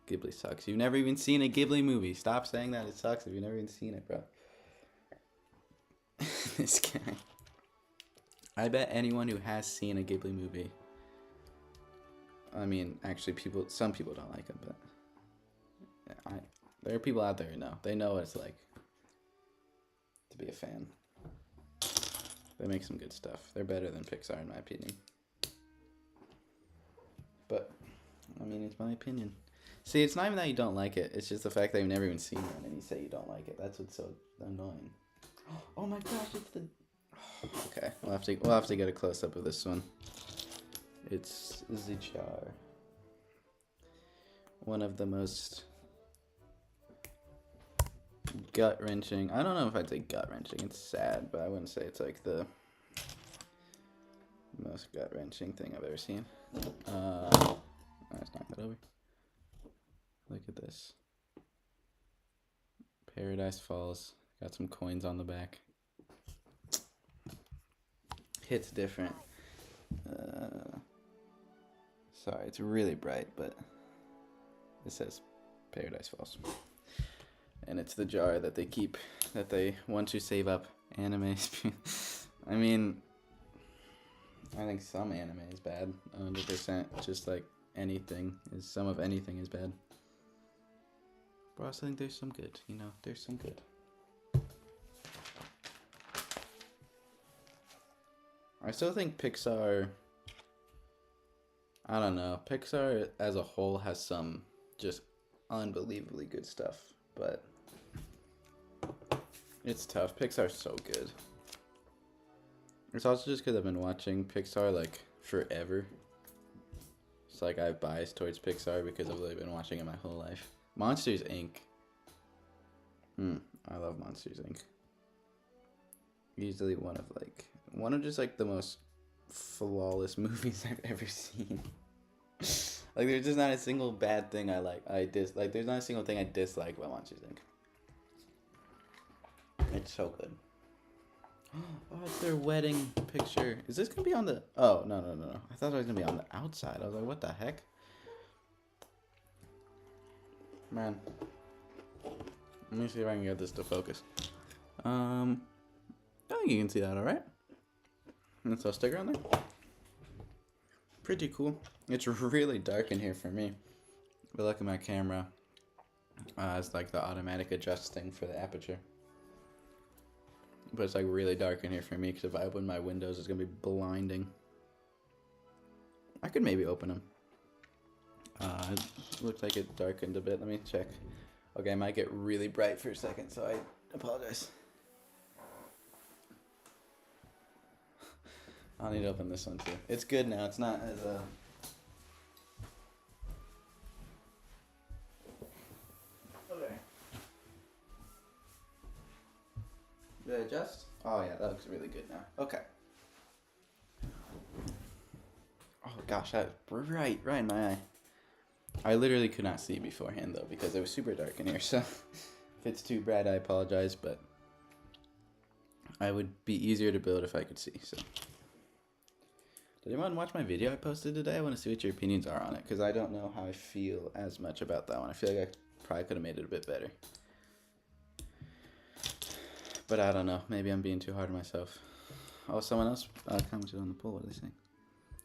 Ghibli sucks. You've never even seen a Ghibli movie. Stop saying that it sucks if you've never even seen it, bro. This guy. I bet anyone who has seen a Ghibli movie, I mean, actually, some people don't like it, but there are people out there who know. They know what it's like to be a fan. They make some good stuff. They're better than Pixar, in my opinion. But, I mean, it's my opinion. See, it's not even that you don't like it. It's just the fact that you've never even seen one and you say you don't like it. That's what's so annoying. Oh my gosh, it's the... Okay, we'll have to get a close-up of this one. It's the jar. One of the most gut-wrenching... I don't know if I'd say gut-wrenching. It's sad, but I wouldn't say it's like the most gut-wrenching thing I've ever seen. Let's knock that over. Look at this. Paradise Falls. Got some coins on the back. Hits different. Sorry, it's really bright, but it says Paradise Falls. And it's the jar that they want to save up anime. I mean, I think some anime is bad, 100%. Just like anything, some of anything is bad. But I also think there's some good, there's some good. I still think Pixar, I don't know, Pixar as a whole has some just unbelievably good stuff, but it's tough. Pixar's so good. It's also just because I've been watching Pixar like forever. It's like I have bias towards Pixar because I've really been watching it my whole life. Monsters, Inc. I love Monsters, Inc. Easily one of just like the most flawless movies I've ever seen. Like there's just not a single bad thing I like. There's not a single thing I dislike about Monsters, Inc. It's so good. Oh, it's their wedding picture. Is this gonna be on the... Oh, no. I thought it was gonna be on the outside. I was like, what the heck? Man. Let me see if I can get this to focus. I think you can see that alright. Let's throw a sticker on there. Pretty cool. It's really dark in here for me. But look at my camera. It's like the automatic adjusting for the aperture. But it's like really dark in here for me because if I open my windows, it's going to be blinding. I could maybe open them. It looks like it darkened a bit. Let me check. Okay, I might get really bright for a second, so I apologize. I'll need to open this one too. It's good now. It's not as Okay. Did I adjust? Oh yeah, that looks really good now. Okay. Oh gosh, that was right in my eye. I literally could not see beforehand though because it was super dark in here. So if it's too bright, I apologize, but I would be easier to build if I could see. So. Did anyone watch my video I posted today? I want to see what your opinions are on it, because I don't know how I feel as much about that one. I feel like I probably could have made it a bit better. But I don't know. Maybe I'm being too hard on myself. Oh, someone else commented on the poll. What are they saying?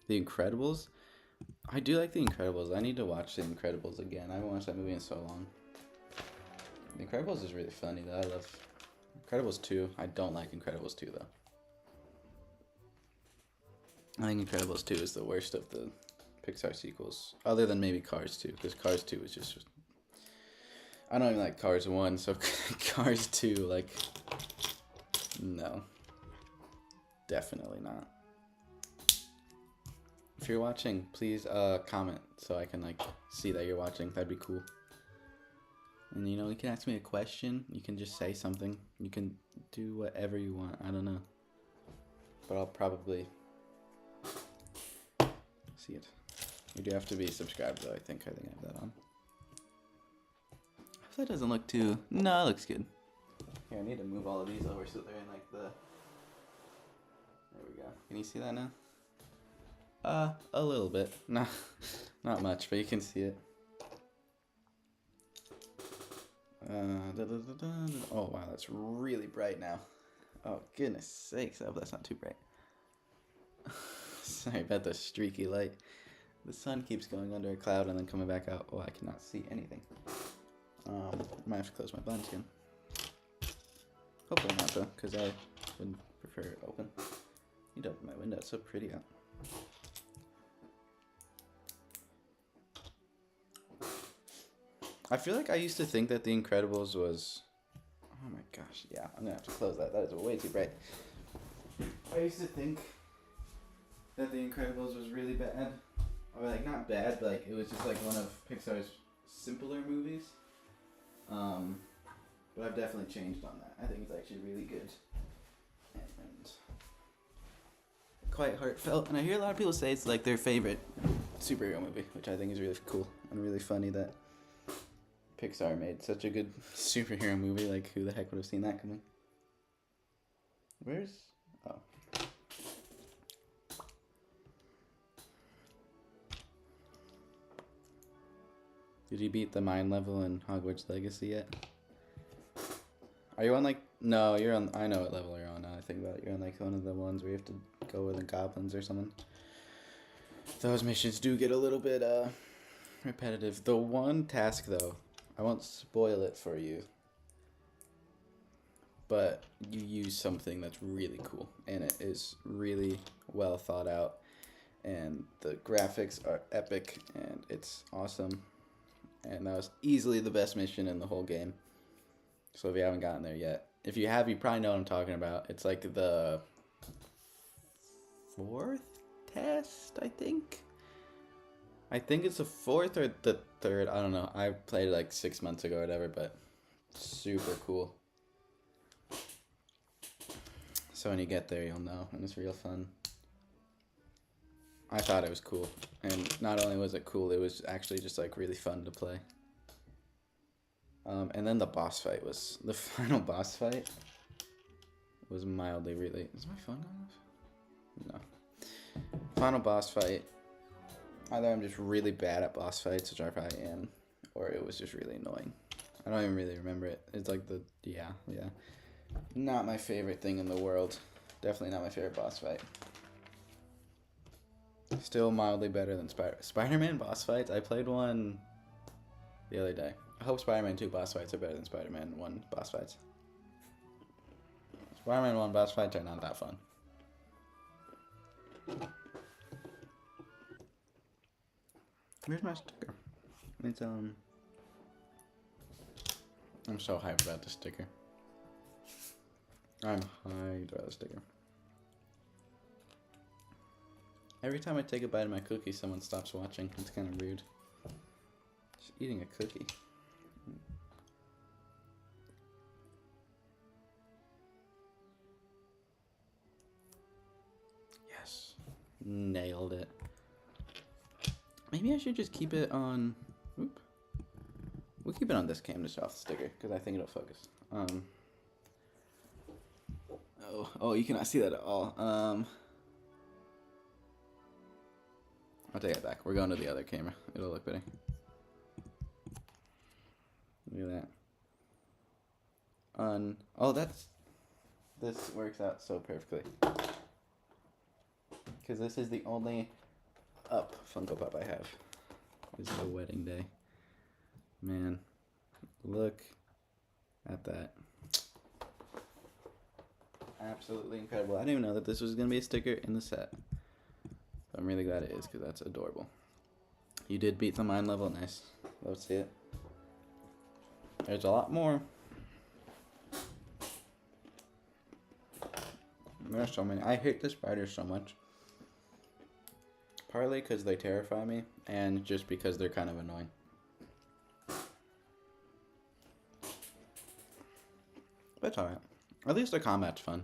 The Incredibles? I do like The Incredibles. I need to watch The Incredibles again. I haven't watched that movie in so long. The Incredibles is really funny, though. I love Incredibles 2. I don't like Incredibles 2, though. I think Incredibles 2 is the worst of the Pixar sequels, other than maybe Cars 2, because Cars 2 is just... I don't even like Cars 1, so Cars 2, like... No. Definitely not. If you're watching, please comment so I can, like, see that you're watching. That'd be cool. And, you know, you can ask me a question. You can just say something. You can do whatever you want. I don't know. But I'll probably... see it. You do have to be subscribed though, I think I have that on. If that doesn't look too... No, it looks good. Here, I need to move all of these over so they're in like the... There we go. Can you see that now? A little bit. Not much, but you can see it. Oh wow, that's really bright now. Oh goodness sakes, I hope that's not too bright. Sorry about the streaky light. The sun keeps going under a cloud and then coming back out. Oh, I cannot see anything. Might have to close my blinds again. Hopefully not though, because I would prefer it open. Need to open my window, it's so pretty out. I feel like I used to think that The Incredibles was... Oh my gosh, yeah, I'm gonna have to close that. That is way too bright. I used to think that The Incredibles was really bad. Or like, not bad, but like, it was just like one of Pixar's simpler movies. But I've definitely changed on that. I think it's actually really good. And quite heartfelt. And I hear a lot of people say it's like their favorite superhero movie, which I think is really cool and really funny that Pixar made such a good superhero movie. Like, who the heck would have seen that coming? Where's... Oh. Did you beat the mine level in Hogwarts Legacy yet? Are you on like... No, you're on... I know what level you're on now I think about it. You're on like one of the ones where you have to go with the goblins or something. Those missions do get a little bit repetitive. The one task though, I won't spoil it for you, but you use something that's really cool and it is really well thought out and the graphics are epic and it's awesome. And that was easily the best mission in the whole game. So if you haven't gotten there yet, if you have, you probably know what I'm talking about. It's like the 4th test, I think. I think it's the 4th or the 3rd. I don't know. I played it like 6 months ago or whatever, but super cool. So when you get there, you'll know, and it's real fun. I thought it was cool, and not only was it cool, it was actually just like really fun to play. And then the boss fight was, the final boss fight was mildly really, is my phone going off? No. Final boss fight, either I'm just really bad at boss fights, which I probably am, or it was just really annoying. I don't even really remember it. It's like the, yeah. Not my favorite thing in the world. Definitely not my favorite boss fight. Still mildly better than Spider-Man boss fights. I played one the other day. I hope Spider-Man 2 boss fights are better than Spider-Man 1 boss fights. Spider-Man 1 boss fights are not that fun. Where's my sticker? It's, I'm so hyped about this sticker. I'm hyped about the sticker. Every time I take a bite of my cookie, someone stops watching. It's kind of rude. Just eating a cookie. Yes. Nailed it. Maybe I should just keep it on... Oop. We'll keep it on this cam to show off the sticker, because I think it'll focus. Oh, you cannot see that at all. I'll take it back. We're going to the other camera. It'll look better. Look at that. Oh, this works out so perfectly. Because this is the only up Funko Pop I have. It's the wedding day. Man, look at that. Absolutely incredible. I didn't even know that this was going to be a sticker in the set. I'm really glad it is, because that's adorable. You did beat the mine level. Nice. Love to see it. There's a lot more. There's so many. I hate the spiders so much. Partly because they terrify me, and just because they're kind of annoying. But it's alright. At least the combat's fun.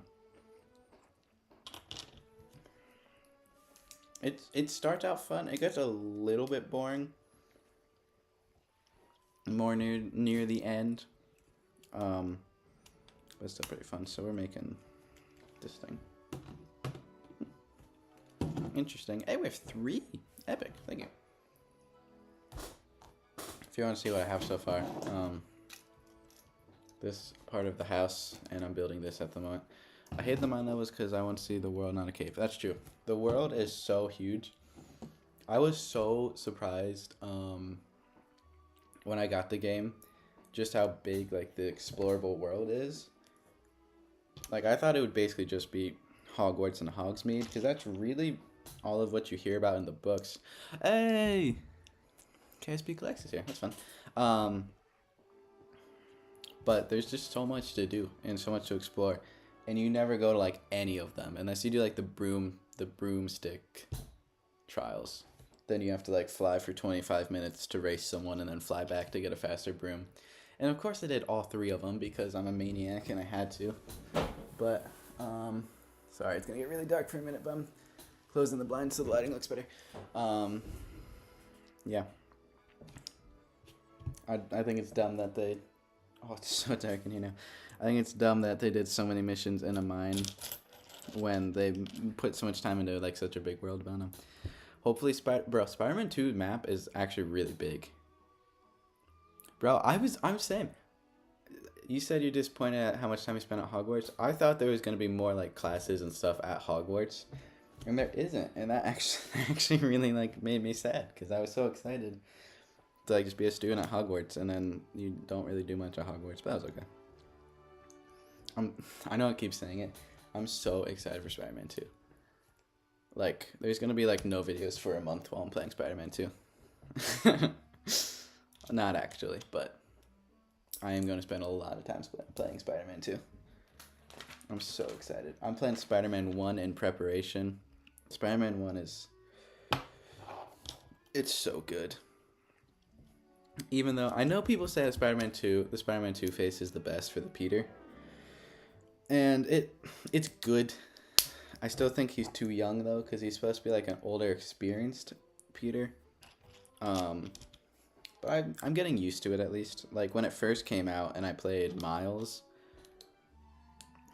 It starts out fun. It gets a little bit boring. More near the end. But it's still pretty fun. So we're making this thing. Interesting. Hey, we have 3. Epic. Thank you. If you want to see what I have so far, this part of the house, and I'm building this at the moment. I hate the mine levels because I want to see the world, not a cave. That's true. The world is so huge. I was so surprised when I got the game, just how big like the explorable world is. Like I thought it would basically just be Hogwarts and Hogsmeade, because that's really all of what you hear about in the books. Hey, KSP Collects is here. That's fun. But there's just so much to do and so much to explore, and you never go to like any of them unless you do like the broomstick trials. Then you have to like fly for 25 minutes to race someone and then fly back to get a faster broom. And of course I did all 3 of them because I'm a maniac and I had to. But sorry, it's gonna get really dark for a minute, but I'm closing the blinds so the lighting looks better. Yeah. I think it's dumb that they... Oh, it's so dark in here now. I think it's dumb that they did so many missions in a mine when they put so much time into like such a big world about them. Hopefully, Spider-Man 2 map is actually really big. Bro, I'm saying... You said you're disappointed at how much time you spent at Hogwarts. I thought there was going to be more like classes and stuff at Hogwarts. And there isn't. And that actually really like made me sad because I was so excited to like just be a student at Hogwarts, and then you don't really do much at Hogwarts, but that was okay. I know I keep saying it. I'm so excited for Spider-Man 2. Like, there's gonna be like no videos for a month while I'm playing Spider-Man 2. Not actually, but I am gonna spend a lot of time playing Spider-Man 2. I'm so excited. I'm playing Spider-Man 1 in preparation. Spider-Man 1 it's so good. Even though I know people say that the Spider-Man 2 face is the best for the Peter. And it's good. I still think he's too young though, because he's supposed to be like an older, experienced Peter. But I'm getting used to it at least. Like when it first came out and I played Miles,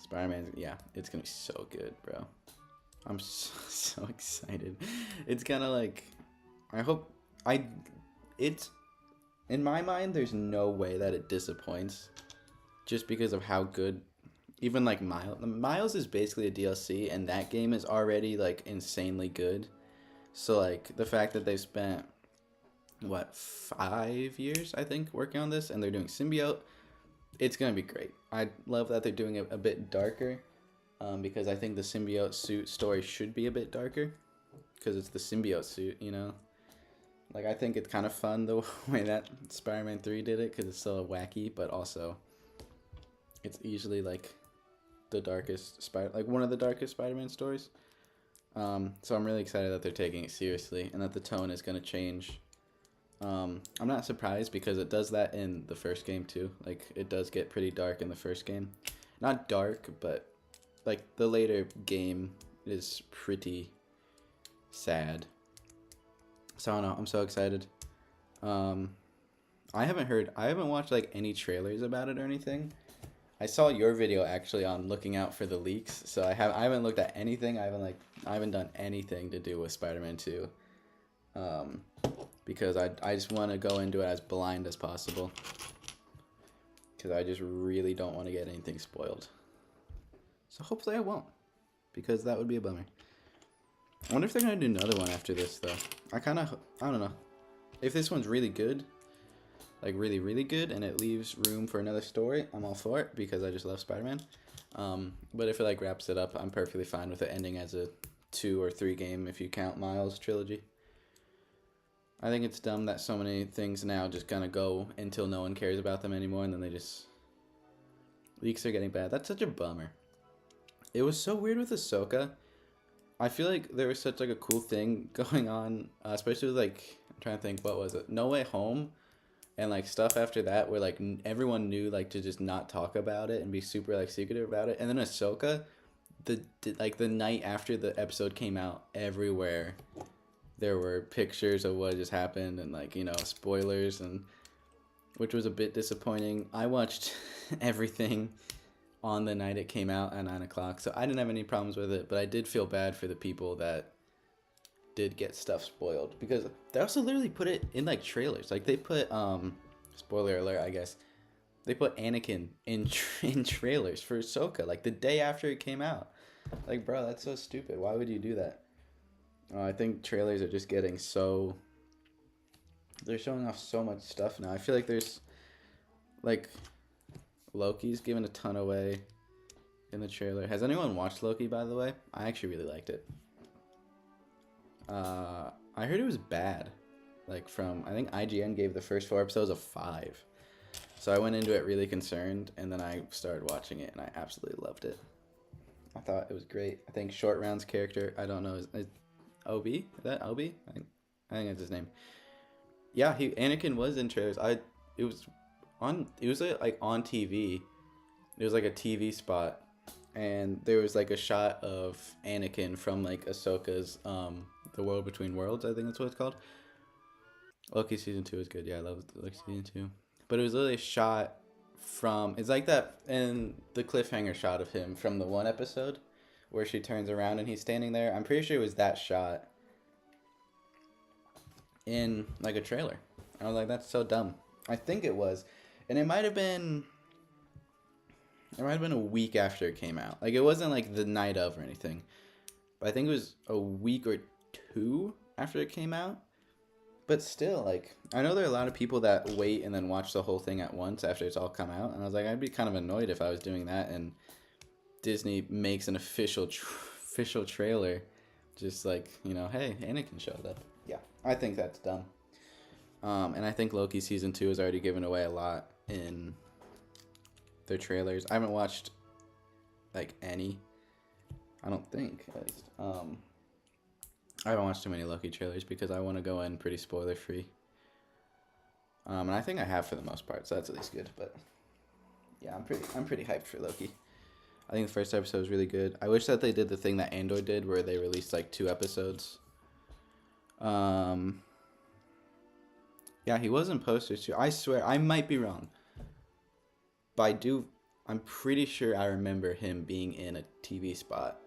Spider-Man, yeah, it's gonna be so good, bro. I'm so excited. It's kind of like, it's, in my mind, there's no way that it disappoints just because of how good, even like Miles is basically a DLC, and that game is already like insanely good. So like the fact that they spent, 5 years, I think, working on this, and they're doing Symbiote, it's gonna be great. I love that they're doing it a bit darker, because I think the Symbiote suit story should be a bit darker, because it's the Symbiote suit, you know? Like, I think it's kind of fun the way that Spider-Man 3 did it, because it's so wacky, but also it's easily like the darkest one of the darkest Spider-Man stories. So I'm really excited that they're taking it seriously and that the tone is going to change. I'm not surprised because it does that in the first game too. Like, it does get pretty dark in the first game. Not dark, but like the later game is pretty sad. So I don't know, I'm so excited. I haven't watched like any trailers about it or anything. I saw your video actually on looking out for the leaks, so I haven't looked at anything. I haven't done anything to do with Spider-Man 2. Because I just want to go into it as blind as possible. Because I just really don't want to get anything spoiled. So hopefully I won't, because that would be a bummer. I wonder if they're going to do another one after this, though. I don't know. If this one's really good, like really, really good, and it leaves room for another story, I'm all for it, because I just love Spider-Man. But if it like wraps it up, I'm perfectly fine with it ending as a 2 or 3 game, if you count Miles trilogy. I think it's dumb that so many things now just kind of go until no one cares about them anymore, and then they just... Leaks are getting bad. That's such a bummer. It was so weird with Ahsoka. I feel like there was such like a cool thing going on, especially with like, I'm trying to think, what was it? No Way Home, and like stuff after that where like everyone knew like to just not talk about it and be super like secretive about it. And then Ahsoka, the night after the episode came out, everywhere there were pictures of what just happened and like, you know, spoilers, and which was a bit disappointing. I watched everything on the night it came out at 9 o'clock, so I didn't have any problems with it, but I did feel bad for the people that did get stuff spoiled, because they also literally put it in like trailers. Like they put spoiler alert, I guess. They put Anakin in trailers for Ahsoka like the day after it came out. Like, bro, that's so stupid. Why would you do that? I think trailers are just getting so... They're showing off so much stuff now. I feel like there's... Like, Loki's giving a ton away in the trailer. Has anyone watched Loki, by the way? I actually really liked it. I heard it was bad. Like, from... I think IGN gave the first 4 episodes a 5. So I went into it really concerned, and then I started watching it, and I absolutely loved it. I thought it was great. I think Short Round's character, I don't know, is Obi? Is that Obi? I think that's his name. Yeah, Anakin was in trailers. It was like on TV. It was like a TV spot, and there was like a shot of Anakin from like Ahsoka's The World Between Worlds, I think that's what it's called. Loki season 2 is good. Yeah, I love Loki season 2. But it was literally a shot from... It's like that in the cliffhanger shot of him from the one episode where she turns around and he's standing there. I'm pretty sure it was that shot in like a trailer. I was like, that's so dumb. I think it was. And it might have been a week after it came out. Like, it wasn't like the night of or anything. But I think it was a week or 2 after it came out. But still, like, I know there are a lot of people that wait and then watch the whole thing at once after it's all come out. And I was like, I'd be kind of annoyed if I was doing that and Disney makes an official trailer. Just like, you know, hey, Anakin showed up. Yeah, I think that's dumb. And I think Loki season 2 has already given away a lot in their trailers. I haven't watched, like, any. I don't think, at least. I haven't watched too many Loki trailers because I want to go in pretty spoiler free. And I think I have for the most part, so that's at least good. But yeah, I'm pretty hyped for Loki. I think the first episode was really good. I wish that they did the thing that Andor did, where they released like 2 episodes. Yeah, he was in posters too. I swear, I might be wrong, but I'm pretty sure I remember him being in a TV spot.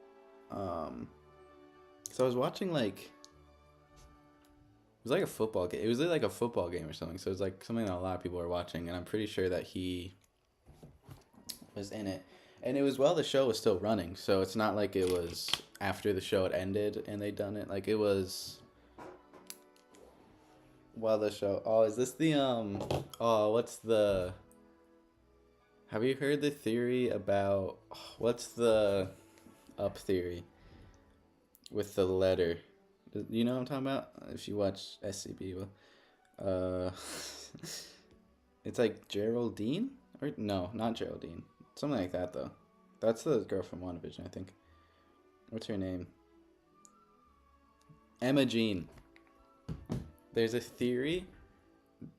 So I was watching like, it was like a football game. It was like a football game or something. So it was like something that a lot of people were watching, and I'm pretty sure that he was in it. And it was while the show was still running, so it's not like it was after the show had ended and they'd done it. Like, it was while the show... Oh, is this the, what's the... Have you heard the theory about... What's the Up theory with the letter? You know what I'm talking about? If you watch SCB, well... It's like Geraldine? Or no, not Geraldine. Something like that, though. That's the girl from WandaVision, I think. What's her name? Emma Jean. There's a theory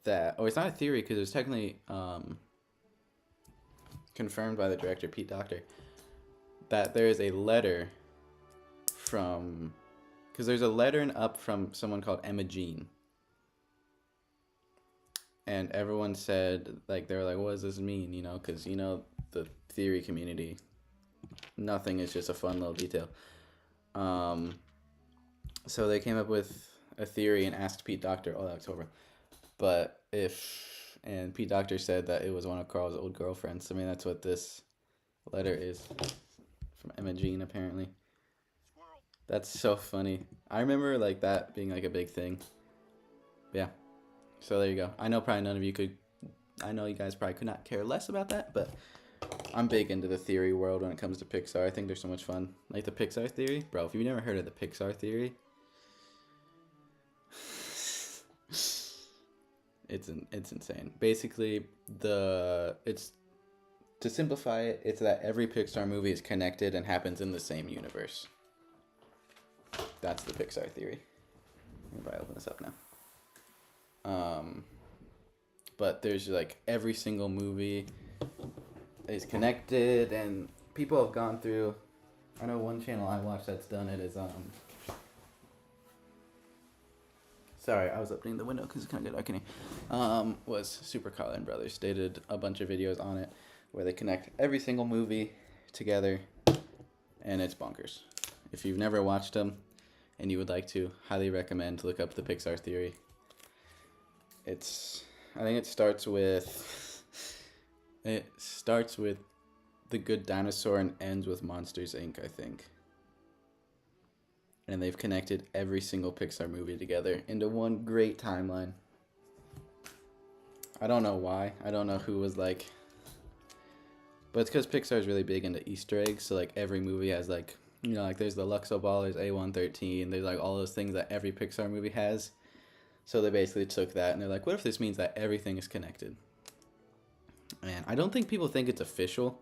that... Oh, it's not a theory because it was technically confirmed by the director, Pete Docter, that there is a letter from... Because there's a letter in Up from someone called Emma Jean. And everyone said, like, they were like, what does this mean? You know, because, you know, the theory community, nothing is just a fun little detail. So they came up with a theory and asked Pete Docter, oh, that's over. But and Pete Docter said that it was one of Carl's old girlfriends. I mean, that's what this letter is from Emma Jean, apparently. That's so funny. I remember, like, that being, like, a big thing. Yeah. So there you go. I know probably none of you could... I know you guys probably could not care less about that, but I'm big into the theory world when it comes to Pixar. I think they're so much fun. Like the Pixar theory? Bro, if you've never heard of the Pixar theory... It's insane. Basically, to simplify it, it's that every Pixar movie is connected and happens in the same universe. That's the Pixar theory. Let me probably open this up now. But there's like every single movie is connected, and people have gone through... I know one channel I watch that's done it is sorry, I was opening the window because it's kind of dark in here. Was Super Carlin Brothers. They did a bunch of videos on it where they connect every single movie together, and it's bonkers. If you've never watched them and you would like to, highly recommend look up the Pixar Theory. I think it starts with The Good Dinosaur and ends with Monsters, Inc., I think. And they've connected every single Pixar movie together into one great timeline. I don't know why. I don't know who was like... But it's because Pixar is really big into Easter eggs, so like every movie has like, you know, like there's the Luxo Ball, there's A113, there's like all those things that every Pixar movie has. So they basically took that and they're like, what if this means that everything is connected? And I don't think people think it's official,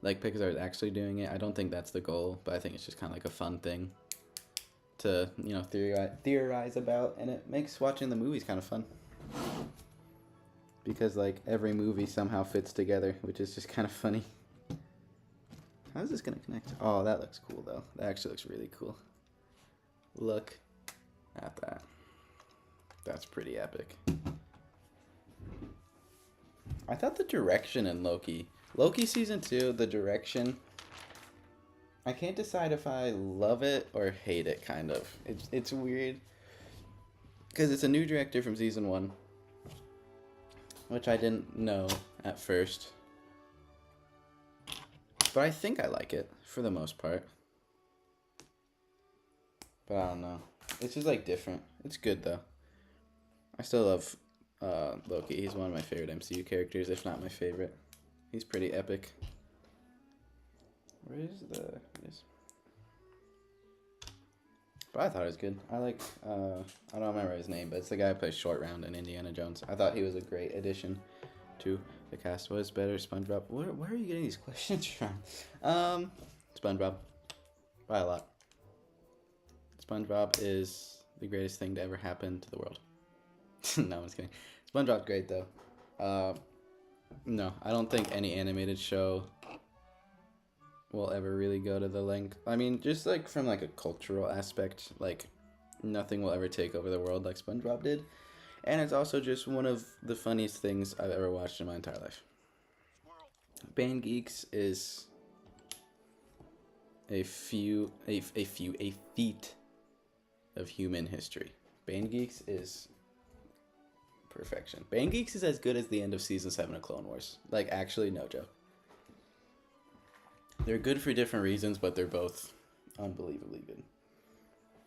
like Pixar is actually doing it. I don't think that's the goal, but I think it's just kind of like a fun thing to, you know, theorize about, and it makes watching the movies kind of fun. Because, like, every movie somehow fits together, which is just kind of funny. How is this going to connect? Oh, that looks cool, though. That actually looks really cool. Look at that. That's pretty epic. I thought the direction in Loki Season 2, the direction, I can't decide if I love it or hate it, kind of. It's weird. Because it's a new director from Season 1. Which I didn't know at first. But I think I like it, for the most part. But I don't know. It's just, like, different. It's good, though. I still love Loki. He's one of my favorite MCU characters, if not my favorite. He's pretty epic. Where is the... Yes. But I thought it was good. I like, I don't remember his name, but it's the guy who plays Short Round in Indiana Jones. I thought he was a great addition to the cast. What is better, SpongeBob? Where are you getting these questions from? SpongeBob. By a lot. SpongeBob is the greatest thing to ever happen to the world. No, I'm just kidding. SpongeBob's great, though. No, I don't think any animated show will ever really go to the length. I mean, just like from like a cultural aspect, like nothing will ever take over the world like SpongeBob did. And it's also just one of the funniest things I've ever watched in my entire life. Band Geeks is a feat of human history. Band Geeks is perfection. Band Geeks is as good as the end of season 7 of Clone Wars. Like, actually, no joke. They're good for different reasons, but they're both unbelievably good.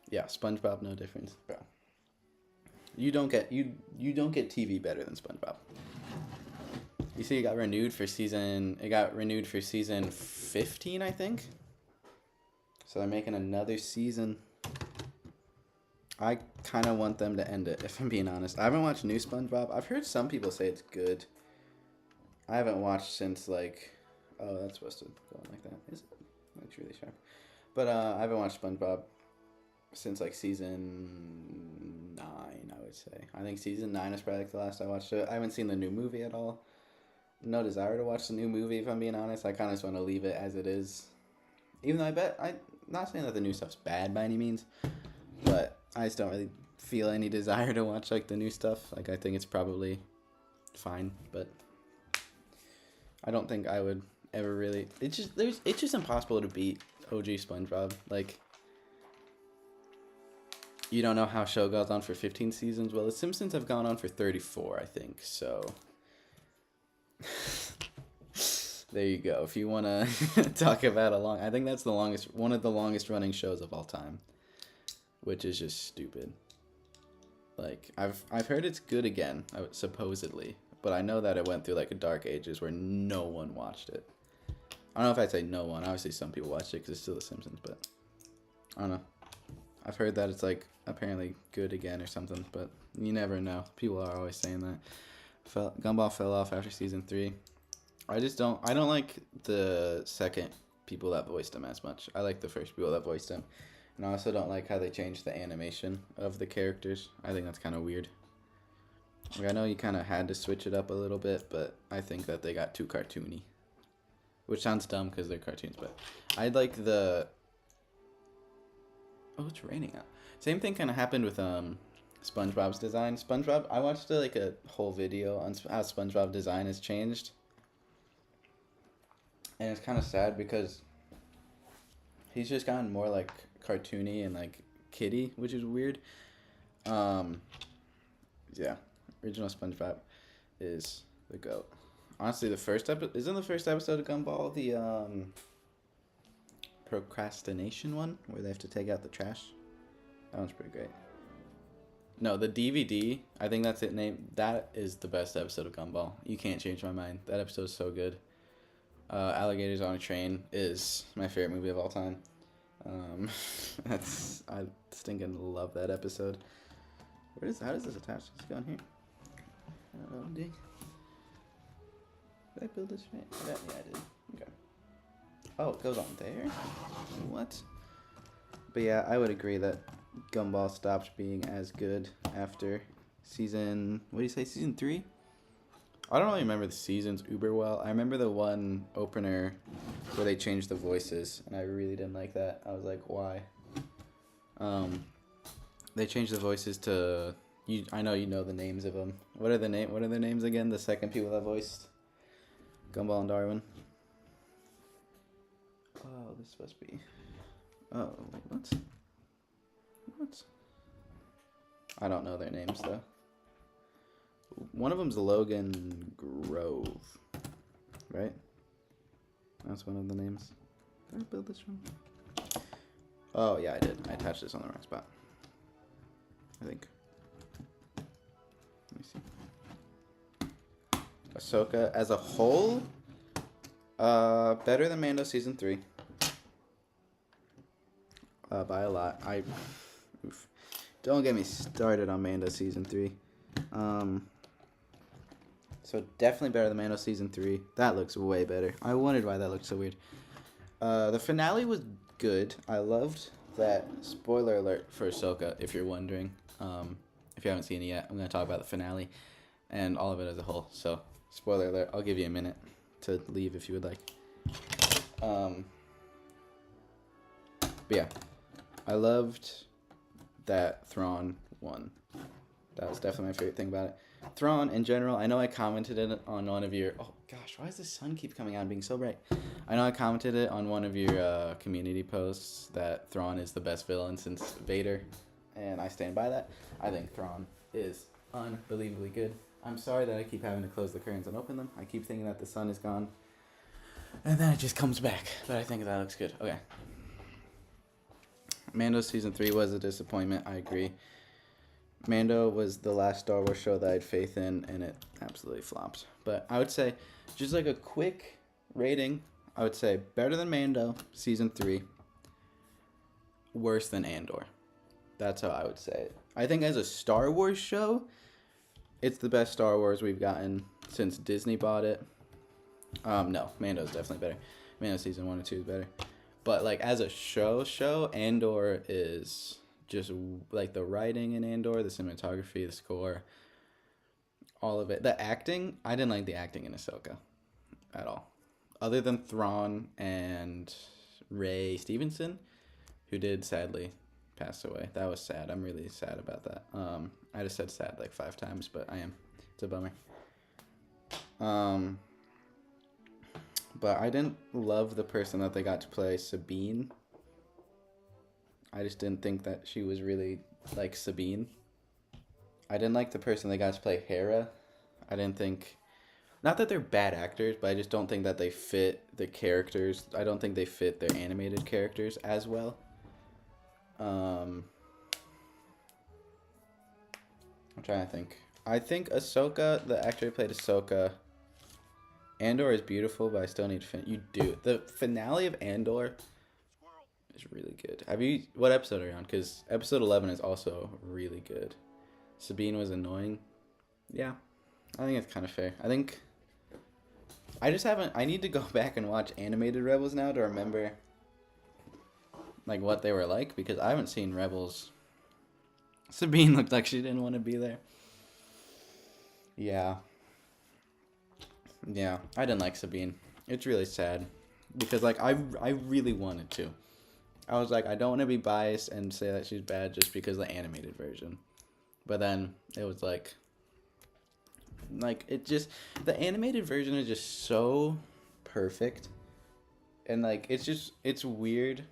Yeah, SpongeBob, no difference, bro. You don't get TV better than SpongeBob. You see, it got renewed for season 15, I think. So they're making another season. I kind of want them to end it, if I'm being honest. I haven't watched new SpongeBob. I've heard some people say it's good. I haven't watched since, like... Oh, that's supposed to go on like that. Is it? Looks really sharp. But I haven't watched SpongeBob since, like, season 9, I would say. I think season 9 is probably like the last I watched it. I haven't seen the new movie at all. No desire to watch the new movie, if I'm being honest. I kind of just want to leave it as it is. Even though I'm not saying that the new stuff's bad by any means, but I just don't really feel any desire to watch, like, the new stuff. Like, I think it's probably fine, but I don't think I would ever really... It's just impossible to beat OG SpongeBob. Like, you don't know how a show goes on for 15 seasons. Well, The Simpsons have gone on for 34, I think, so... There you go. If you want to talk about I think that's one of the longest running shows of all time, which is just stupid. Like, I've heard it's good again, supposedly, but I know that it went through like a dark ages where no one watched it. I don't know if I'd say no one. Obviously, some people watched it because it's still The Simpsons, but I don't know. I've heard that it's like apparently good again or something, but you never know. People are always saying that. Gumball fell off after season 3. I don't like the second people that voiced him as much. I like the first people that voiced him. And I also don't like how they changed the animation of the characters. I think that's kind of weird. Like, I know you kind of had to switch it up a little bit, but I think that they got too cartoony. Which sounds dumb because they're cartoons, but I like the... Oh, it's raining out. Same thing kind of happened with SpongeBob's design. I watched a whole video on how SpongeBob design has changed. And it's kind of sad because he's just gotten more like cartoony and like Kitty, which is weird. Yeah, original SpongeBob is the GOAT. Honestly, isn't the first episode of Gumball the procrastination one where they have to take out the trash? That one's pretty great. No, the DVD, I think that's it name. That is the best episode of Gumball. You can't change my mind. That episode is so good. Alligators on a Train is my favorite movie of all time. I stinking love that episode. How does this attach? Let's go in here. Did I build this right? Yeah, I did. Okay. Oh, it goes on there? What? But yeah, I would agree that Gumball stopped being as good after season... What do you say? Season 3? I don't really remember the seasons uber well. I remember the one opener where they changed the voices, and I really didn't like that. I was like, why? They changed the voices to... I know you know the names of them. What are their names again? The second people that voiced Gumball and Darwin. Oh, this is supposed to be... Oh, wait, what? What? I don't know their names, though. One of them's Logan Grove, right? That's one of the names. Did I build this one? Oh, yeah, I did. I attached this on the wrong spot. I think. Let me see. Ahsoka as a whole, better than Mando season 3. By a lot. Oof. Don't get me started on Mando season 3. So definitely better than Mando season 3. That looks way better. I wondered why that looked so weird. The finale was good. I loved that. Spoiler alert for Ahsoka, if you're wondering. If you haven't seen it yet, I'm going to talk about the finale and all of it as a whole. So, spoiler alert. I'll give you a minute to leave if you would like. But yeah, I loved that Thrawn won. That was definitely my favorite thing about it. Thrawn, in general, I know I commented it on one of your... Oh, gosh, why does the sun keep coming out and being so bright? I know I commented it on one of your community posts that Thrawn is the best villain since Vader, and I stand by that. I think Thrawn is unbelievably good. I'm sorry that I keep having to close the curtains and open them. I keep thinking that the sun is gone, and then it just comes back. But I think that looks good. Okay. Mando Season 3 was a disappointment, I agree. Mando was the last Star Wars show that I had faith in, and it absolutely flopped. But I would say, just like a quick rating, I would say better than Mando Season 3, worse than Andor. That's how I would say it. I think as a Star Wars show, it's the best Star Wars we've gotten since Disney bought it. No, Mando's definitely better. Mando Season 1 and 2 is better. But like as a show, Andor is just like the writing in Andor, the cinematography, the score, all of it. The acting, I didn't like the acting in Ahsoka at all. Other than Thrawn and Ray Stevenson, who did sadly pass away. That was sad. I'm really sad about that. I just said sad like 5 times, but I am. It's a bummer. But I didn't love the person that they got to play Sabine. I just didn't think that she was really like Sabine. I didn't like the person they got to play Hera. I didn't think... Not that they're bad actors, but I just don't think that they fit the characters. I don't think they fit their animated characters as well. I'm trying to think. I think Ahsoka, the actor who played Ahsoka... Andor is beautiful, but I still need to the finale of Andor is really good. What episode are you on? Because episode 11 is also really good. Sabine was annoying. Yeah, I think it's kind of fair. I need to go back and watch animated Rebels now to remember like what they were like, because I haven't seen Rebels. Sabine looked like she didn't want to be there. Yeah, I didn't like Sabine. It's really sad. Because, like, I really wanted to. I was like, I don't want to be biased and say that she's bad just because of the animated version. But then, it was like, the animated version is just so perfect. And, like, it's weird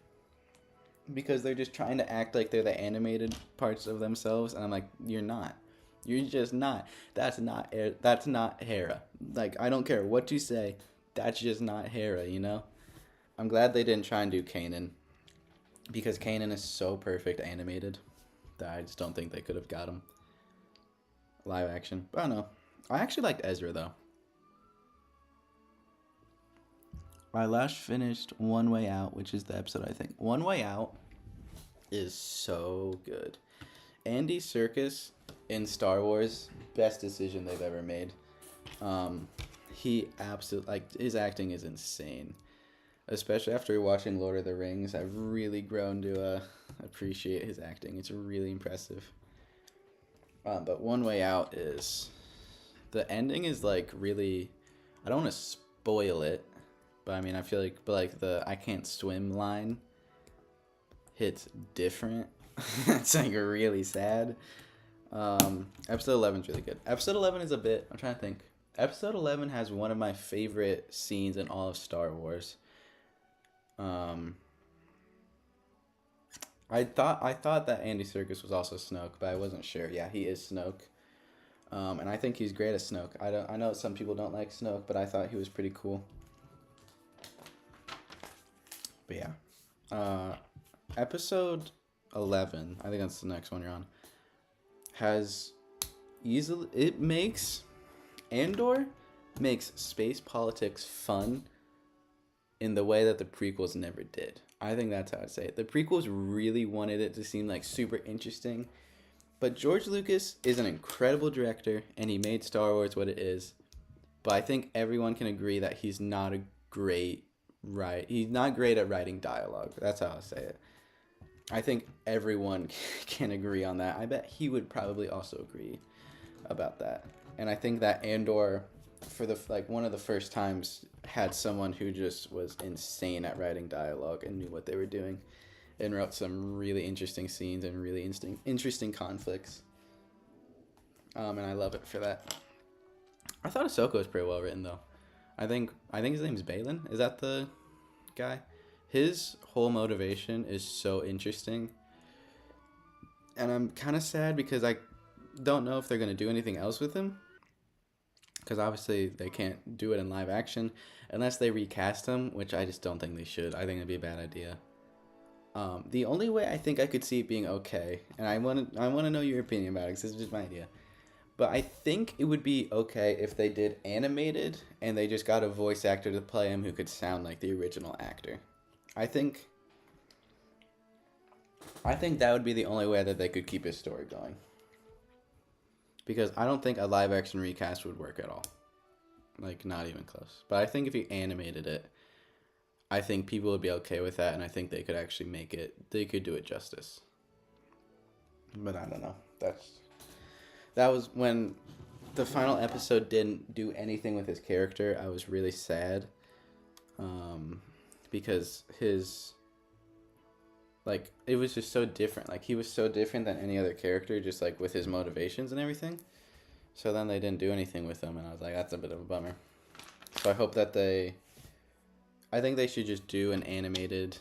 because they're just trying to act like they're the animated parts of themselves, and I'm like, you're not. You're just not. That's not Hera. Like, I don't care what you say. That's just not Hera, you know? I'm glad they didn't try and do Kanan, because Kanan is so perfect animated that I just don't think they could have got him live action. But I don't know. I actually liked Ezra, though. I last finished One Way Out, which is the episode, I think. One Way Out is so good. Andy Serkis in Star Wars, best decision they've ever made. He absolutely, like, his acting is insane. Especially after watching Lord of the Rings, I've really grown to appreciate his acting. It's really impressive. But One Way Out is, the ending is like really, I don't want to spoil it, but I mean, I feel like, but like the I can't swim line hits different. It's like really sad. Episode 11 is really good. Episode 11 is a bit, I'm trying to think. Episode 11 has one of my favorite scenes in all of Star Wars. I thought that Andy Serkis was also Snoke, but I wasn't sure. Yeah, he is Snoke. And I think he's great as Snoke. I know some people don't like Snoke, but I thought he was pretty cool. But yeah. Episode 11, I think that's the next one you're on, has easily, it makes, Andor makes space politics fun in the way that the prequels never did. I think that's how I'd say it. The prequels really wanted it to seem like super interesting, but George Lucas is an incredible director, and he made Star Wars what it is. But I think everyone can agree that he's not great at writing dialogue. That's how I'll say it. I think everyone can agree on that. I bet he would probably also agree about that. And I think that Andor, for one of the first times, had someone who just was insane at writing dialogue and knew what they were doing, and wrote some really interesting scenes and really interesting conflicts. And I love it for that. I thought Ahsoka was pretty well written, though. I think his name's Balin. Is that the guy? His whole motivation is so interesting. And I'm kind of sad because I don't know if they're going to do anything else with him. Because obviously they can't do it in live action unless they recast him, which I just don't think they should. I think it'd be a bad idea. The only way I think I could see it being okay, and I want to know your opinion about it because this is just my idea. But I think it would be okay if they did animated and they just got a voice actor to play him who could sound like the original actor. I think that would be the only way that they could keep his story going. Because I don't think a live action recast would work at all. Like, not even close. But I think if you animated it, I think people would be okay with that, and I think they could actually they could do it justice. But I don't know. That was when the final episode didn't do anything with his character. I was really sad. Because it was just so different. Like, he was so different than any other character, just, like, with his motivations and everything. So then they didn't do anything with him, and I was like, that's a bit of a bummer. So I hope that I think they should just do an animated...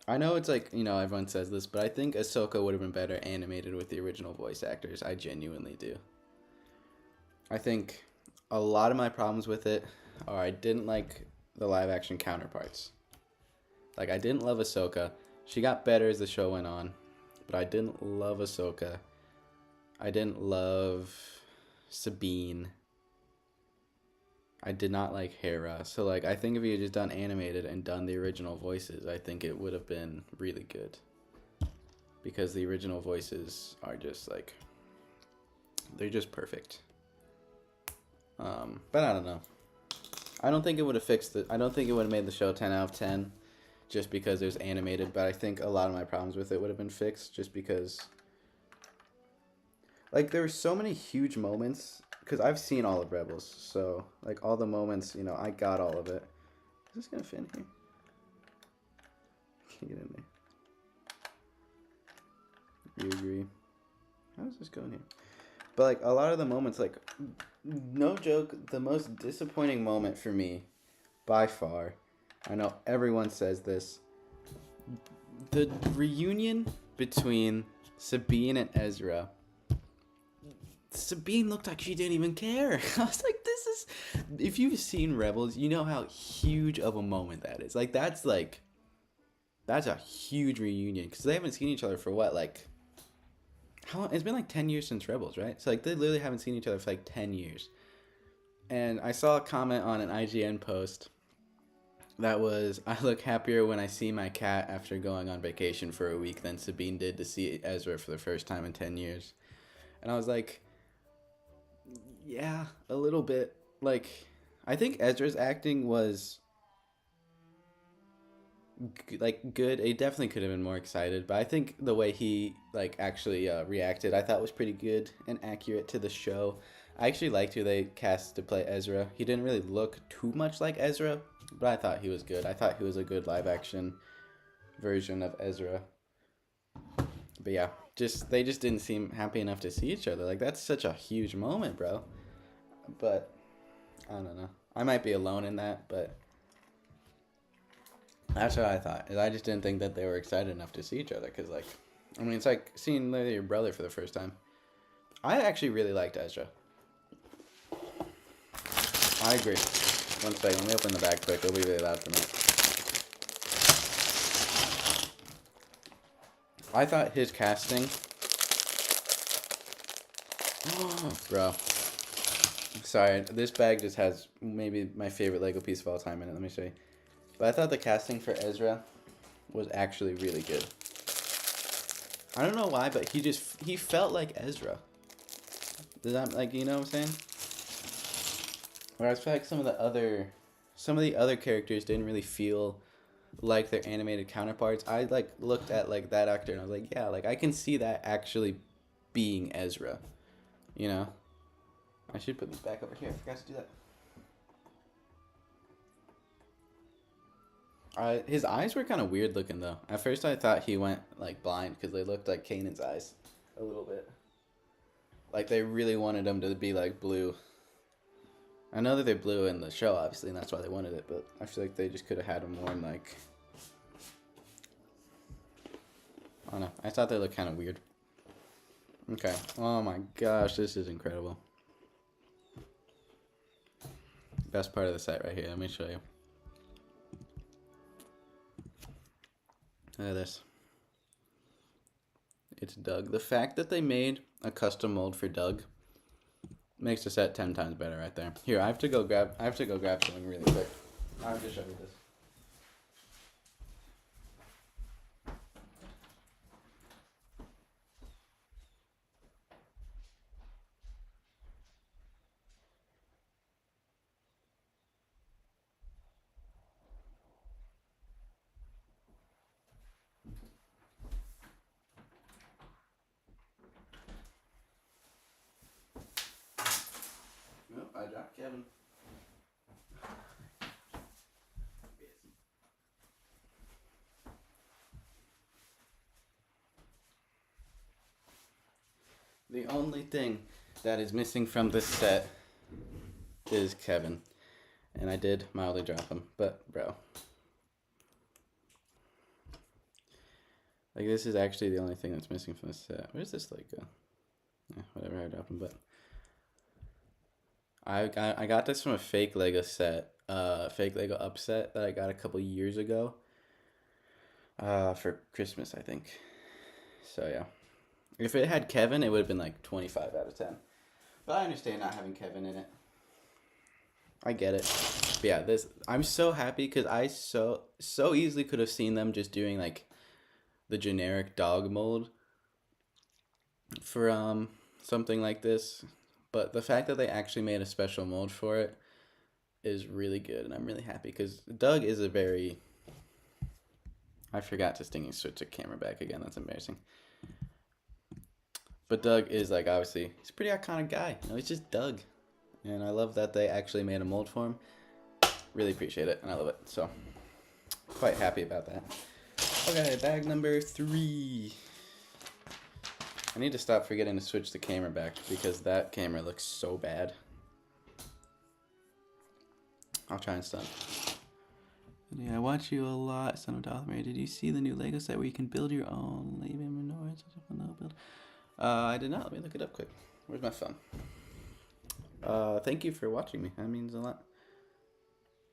I know it's like, everyone says this, but I think Ahsoka would have been better animated with the original voice actors. I genuinely do. I think a lot of my problems with it are I didn't like the live-action counterparts. Like, I didn't love Ahsoka. She got better as the show went on, but I didn't love Ahsoka. I didn't love Sabine. I did not like Hera. So, like, I think if you had just done animated and done the original voices, I think it would have been really good. Because the original voices are just, like, they're just perfect. But I don't know. I don't think it would have fixed it. I don't think it would have made the show 10 out of 10 just because it was animated, but I think a lot of my problems with it would have been fixed just because, like, there were so many huge moments, because I've seen all of Rebels, so, like, all the moments, I got all of it. Is this going to fit in here? Can't get in there. You agree? How does this go in here? But, like, a lot of the moments, like, no joke, the most disappointing moment for me, by far, I know everyone says this, the reunion between Sabine and Ezra. Sabine looked like she didn't even care. I was like, this is... If you've seen Rebels, you know how huge of a moment that is. Like, that's a huge reunion. Because they haven't seen each other for what, like... How long? It's been like 10 years since Rebels, right? So, like, they literally haven't seen each other for like 10 years. And I saw a comment on an IGN post that was, I look happier when I see my cat after going on vacation for a week than Sabine did to see Ezra for the first time in 10 years. And I was like, yeah, a little bit. Like, I think Ezra's acting was, like, good. He definitely could have been more excited. But I think the way he, like, actually reacted, I thought was pretty good and accurate to the show. I actually liked who they cast to play Ezra. He didn't really look too much like Ezra, but I thought he was good. I thought he was a good live-action version of Ezra. But yeah, they just didn't seem happy enough to see each other. Like, that's such a huge moment, bro. But, I don't know. I might be alone in that, but that's what I thought. I just didn't think that they were excited enough to see each other. Because, like, I mean, it's like seeing literally your brother for the first time. I actually really liked Ezra. I agree. One second, let me open the bag quick. It'll be really loud for me. I thought his casting... Bro. Sorry, this bag just has maybe my favorite Lego piece of all time in it. Let me show you. But I thought the casting for Ezra was actually really good. I don't know why, but he felt like Ezra. Does that, like, you know what I'm saying? Whereas I feel like some of the other characters didn't really feel like their animated counterparts. I like looked at like that actor and I was like, yeah, like I can see that actually being Ezra. You know? I should put these back over here. I forgot to do that. His eyes were kind of weird looking though. At first I thought he went like blind because they looked like Kanan's eyes a little bit. Like they really wanted him to be like blue. I know that they're blue in the show, obviously, and that's why they wanted it, but I feel like they just could have had him more in, like... I don't know. I thought they looked kind of weird. Okay. Oh my gosh, this is incredible. Best part of the set right here. Let me show you. Look at this. It's Doug. The fact that they made a custom mold for Doug makes the set 10 times better right there. Here, I have to go grab something really quick. I have to show you this. Nope, I dropped Kevin. The only thing that is missing from this set is Kevin. And I did mildly drop him, but bro. Like this is actually the only thing that's missing from this set. Where's this like go? Yeah, whatever, I dropped him, but I got this from a fake Lego set, fake Lego upset that I got a couple years ago. For Christmas, I think. So yeah. If it had Kevin, it would have been like 25 out of 10. But I understand not having Kevin in it. I get it. But yeah, I'm so happy because I so easily could have seen them just doing like the generic dog mold for something like this. But the fact that they actually made a special mold for it is really good, and I'm really happy because Doug is a very... I forgot to switch the camera back again. That's embarrassing. But Doug is like, obviously, he's a pretty iconic guy. You know, he's just Doug. And I love that they actually made a mold for him. Really appreciate it, and I love it. So, quite happy about that. Okay, bag number 3. I need to stop forgetting to switch the camera back because that camera looks so bad. I'll try and stop. Yeah, I watch you a lot, Son of Dothmere. Did you see the new Lego set where you can build your own Laban Menor? Build. I did not. Let me look it up quick. Where's my phone? Thank you for watching me. That means a lot.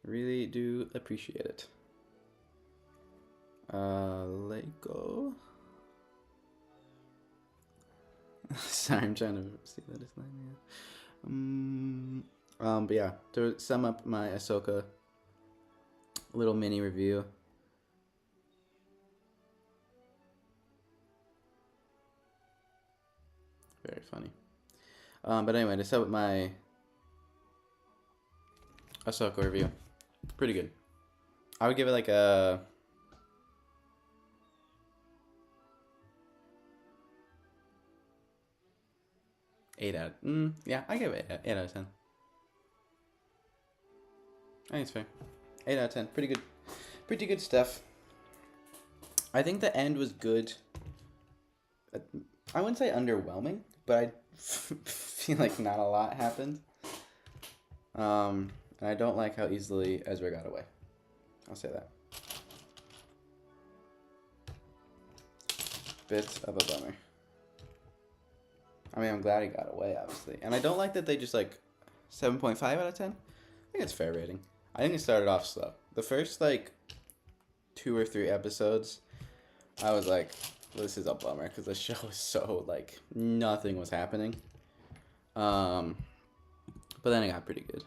Really do appreciate it. Lego. Sorry, I'm trying to see that it's not here. But yeah, to sum up my Ahsoka little mini review. Very funny. But anyway, to sum up my Ahsoka review, pretty good. I would give it like a 8 out. Yeah, I give it 8 out of 10. I think it's fair. 8 out of 10. Pretty good. Pretty good stuff. I think the end was good. I wouldn't say underwhelming, but I feel like not a lot happened. And I don't like how easily Ezra got away. I'll say that. Bit of a bummer. I mean, I'm glad he got away, obviously. And I don't like that they just, like, 7.5 out of 10. I think it's fair rating. I think it started off slow. The first, like, 2 or 3 episodes, I was like, this is a bummer, because the show was so, like, nothing was happening. But then it got pretty good.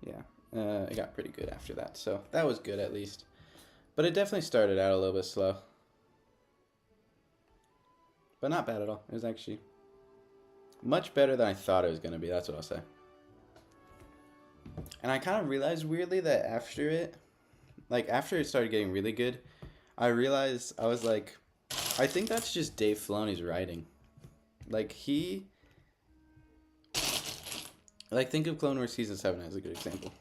Yeah, it got pretty good after that. So that was good, at least. But it definitely started out a little bit slow. But not bad at all. It was actually much better than I thought it was going to be. That's what I'll say. And I kind of realized weirdly that after it, like after it started getting really good, I realized, I was like, I think that's just Dave Filoni's writing. Like like think of Clone Wars Season 7 as a good example.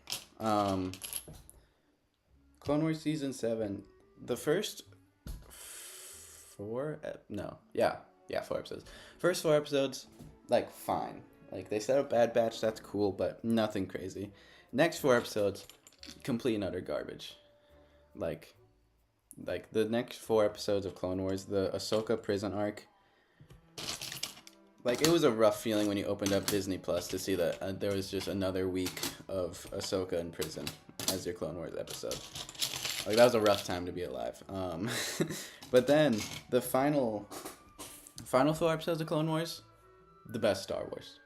Clone Wars Season 7, the first 4 episodes. First 4 episodes, like, fine. Like, they set up Bad Batch, that's cool, but nothing crazy. Next 4 episodes, complete and utter garbage. Like the next 4 episodes of Clone Wars, the Ahsoka prison arc, like, it was a rough feeling when you opened up Disney Plus to see that there was just another week of Ahsoka in prison as your Clone Wars episode. Like, that was a rough time to be alive. But then, the final 4 episodes of Clone Wars, the best Star Wars.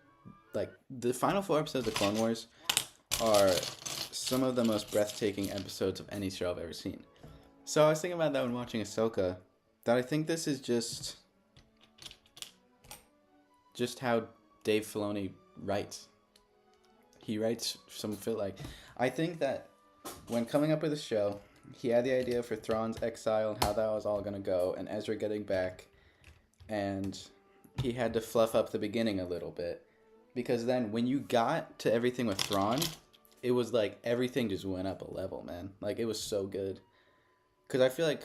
Like, the final 4 episodes of Clone Wars are some of the most breathtaking episodes of any show I've ever seen. So I was thinking about that when watching Ahsoka, that I think this is just how Dave Filoni writes. He writes some I think that when coming up with the show, he had the idea for Thrawn's exile and how that was all going to go, and Ezra getting back, and he had to fluff up the beginning a little bit, because then when you got to everything with Thrawn, it was like everything just went up a level, man. Like, it was so good. Because I feel like,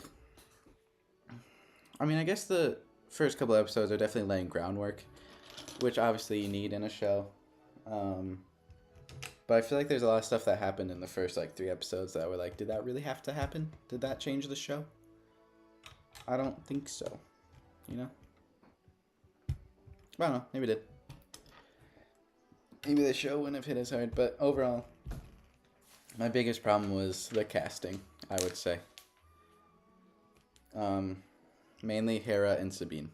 I mean, I guess the first couple episodes are definitely laying groundwork, which obviously you need in a show. But I feel like there's a lot of stuff that happened in the first, like, 3 episodes that were like, did that really have to happen? Did that change the show? I don't think so. You know? I don't know. Maybe it did. Maybe the show wouldn't have hit as hard. But overall, my biggest problem was the casting, I would say. Mainly Hera and Sabine.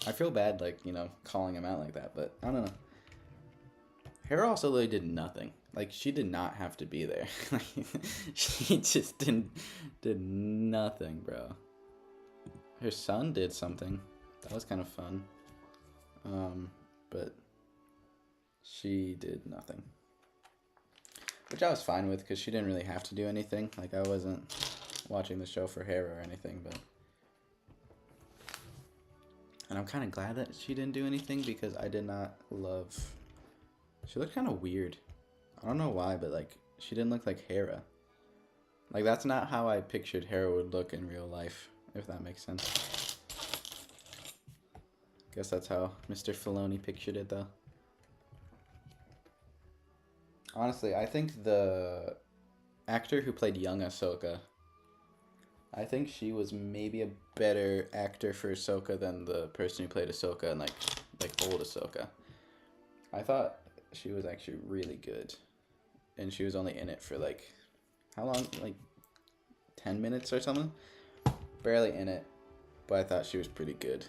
I feel bad, like, you know, calling them out like that, but I don't know. Hera also really did nothing. Like, she did not have to be there. She just did nothing, bro. Her son did something. That was kind of fun. But she did nothing. Which I was fine with, because she didn't really have to do anything. Like, I wasn't watching the show for Hera or anything, but... And I'm kind of glad that she didn't do anything, because I did not love... She looked kind of weird. I don't know why, but, like, she didn't look like Hera. Like, that's not how I pictured Hera would look in real life, if that makes sense. Guess that's how Mr. Filoni pictured it, though. Honestly, I think the actor who played young Ahsoka, I think she was maybe a better actor for Ahsoka than the person who played Ahsoka and like old Ahsoka. I thought she was actually really good, and she was only in it for like how long? Like 10 minutes or something. Barely in it, but I thought she was pretty good.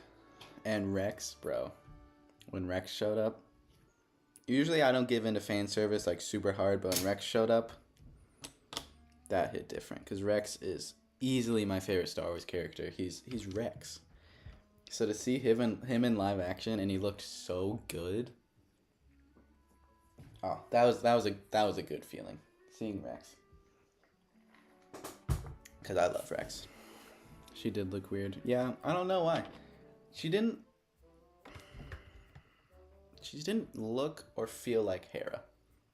And Rex, bro, when Rex showed up, usually I don't give into fan service like super hard, but when Rex showed up, that hit different because Rex is easily my favorite Star Wars character. He's Rex. So to see him in live action and he looked so good. Oh, that was a good feeling seeing Rex. Cause I love Rex. She did look weird. Yeah, I don't know why. She didn't look or feel like Hera.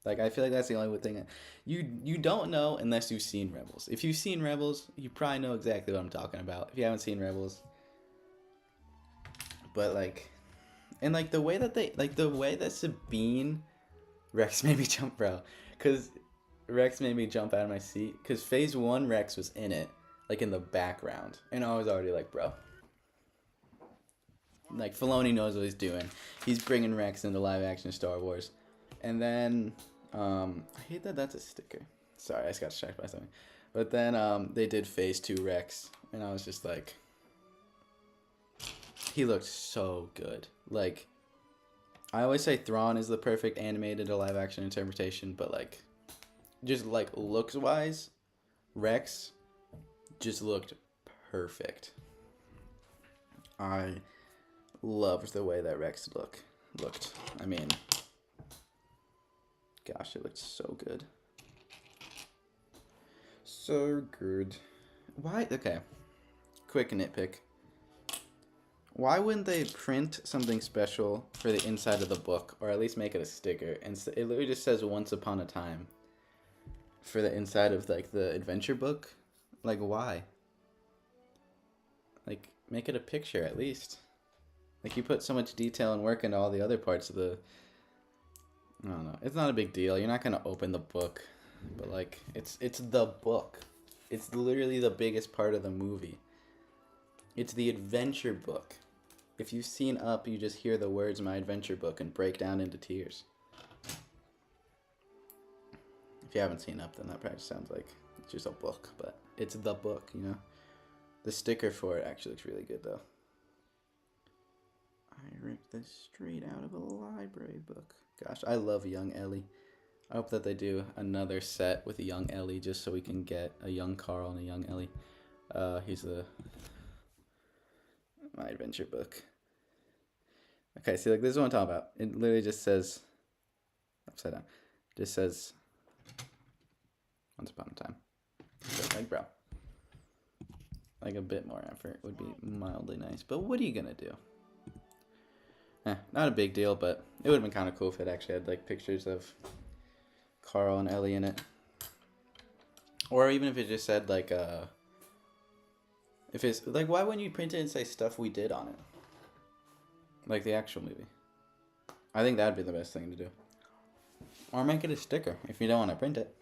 Like, I feel like that's the only thing. You don't know unless you've seen Rebels. If you've seen Rebels, you probably know exactly what I'm talking about. If you haven't seen Rebels. But, like... And, like, the way that Sabine... Rex made me jump, bro. Because Rex made me jump out of my seat. Because Phase 1, Rex was in it. Like, in the background. And I was already like, bro... Like, Filoni knows what he's doing. He's bringing Rex into live-action Star Wars. And then, I hate that that's a sticker. Sorry, I just got distracted by something. But then, they did Phase 2 Rex. And I was just like... He looked so good. Like, I always say Thrawn is the perfect animated to live-action interpretation. But, like, just, like, looks-wise, Rex just looked perfect. I... loved the way that Rex looked. I mean, gosh, it looked so good. So good. Why? Okay. Quick nitpick. Why wouldn't they print something special for the inside of the book, or at least make it a sticker? And it literally just says "Once Upon a Time" for the inside of like the adventure book. Like, why? Like, make it a picture at least. Like, you put so much detail and work into all the other parts of the... I don't know. It's not a big deal. You're not going to open the book. But, like, it's the book. It's literally the biggest part of the movie. It's the adventure book. If you've seen Up, you just hear the words "my adventure book" and break down into tears. If you haven't seen Up, then that probably sounds like it's just a book. But it's the book, you know? The sticker for it actually looks really good, though. I ripped this straight out of a library book. Gosh, I love young Ellie. I hope that they do another set with a young Ellie just so we can get a young Carl and a young Ellie. He's my adventure book. Okay, see, like, this is what I'm talking about. It literally just says, upside down, just says, "Once Upon a Time." So, like, bro. Like, a bit more effort would be mildly nice. But what are you gonna do? Not a big deal, but it would have been kind of cool if it actually had, like, pictures of Carl and Ellie in it. Or even if it just said, like, if it's, like, why wouldn't you print it and say "stuff we did" on it? Like the actual movie. I think that'd be the best thing to do. Or make it a sticker if you don't want to print it.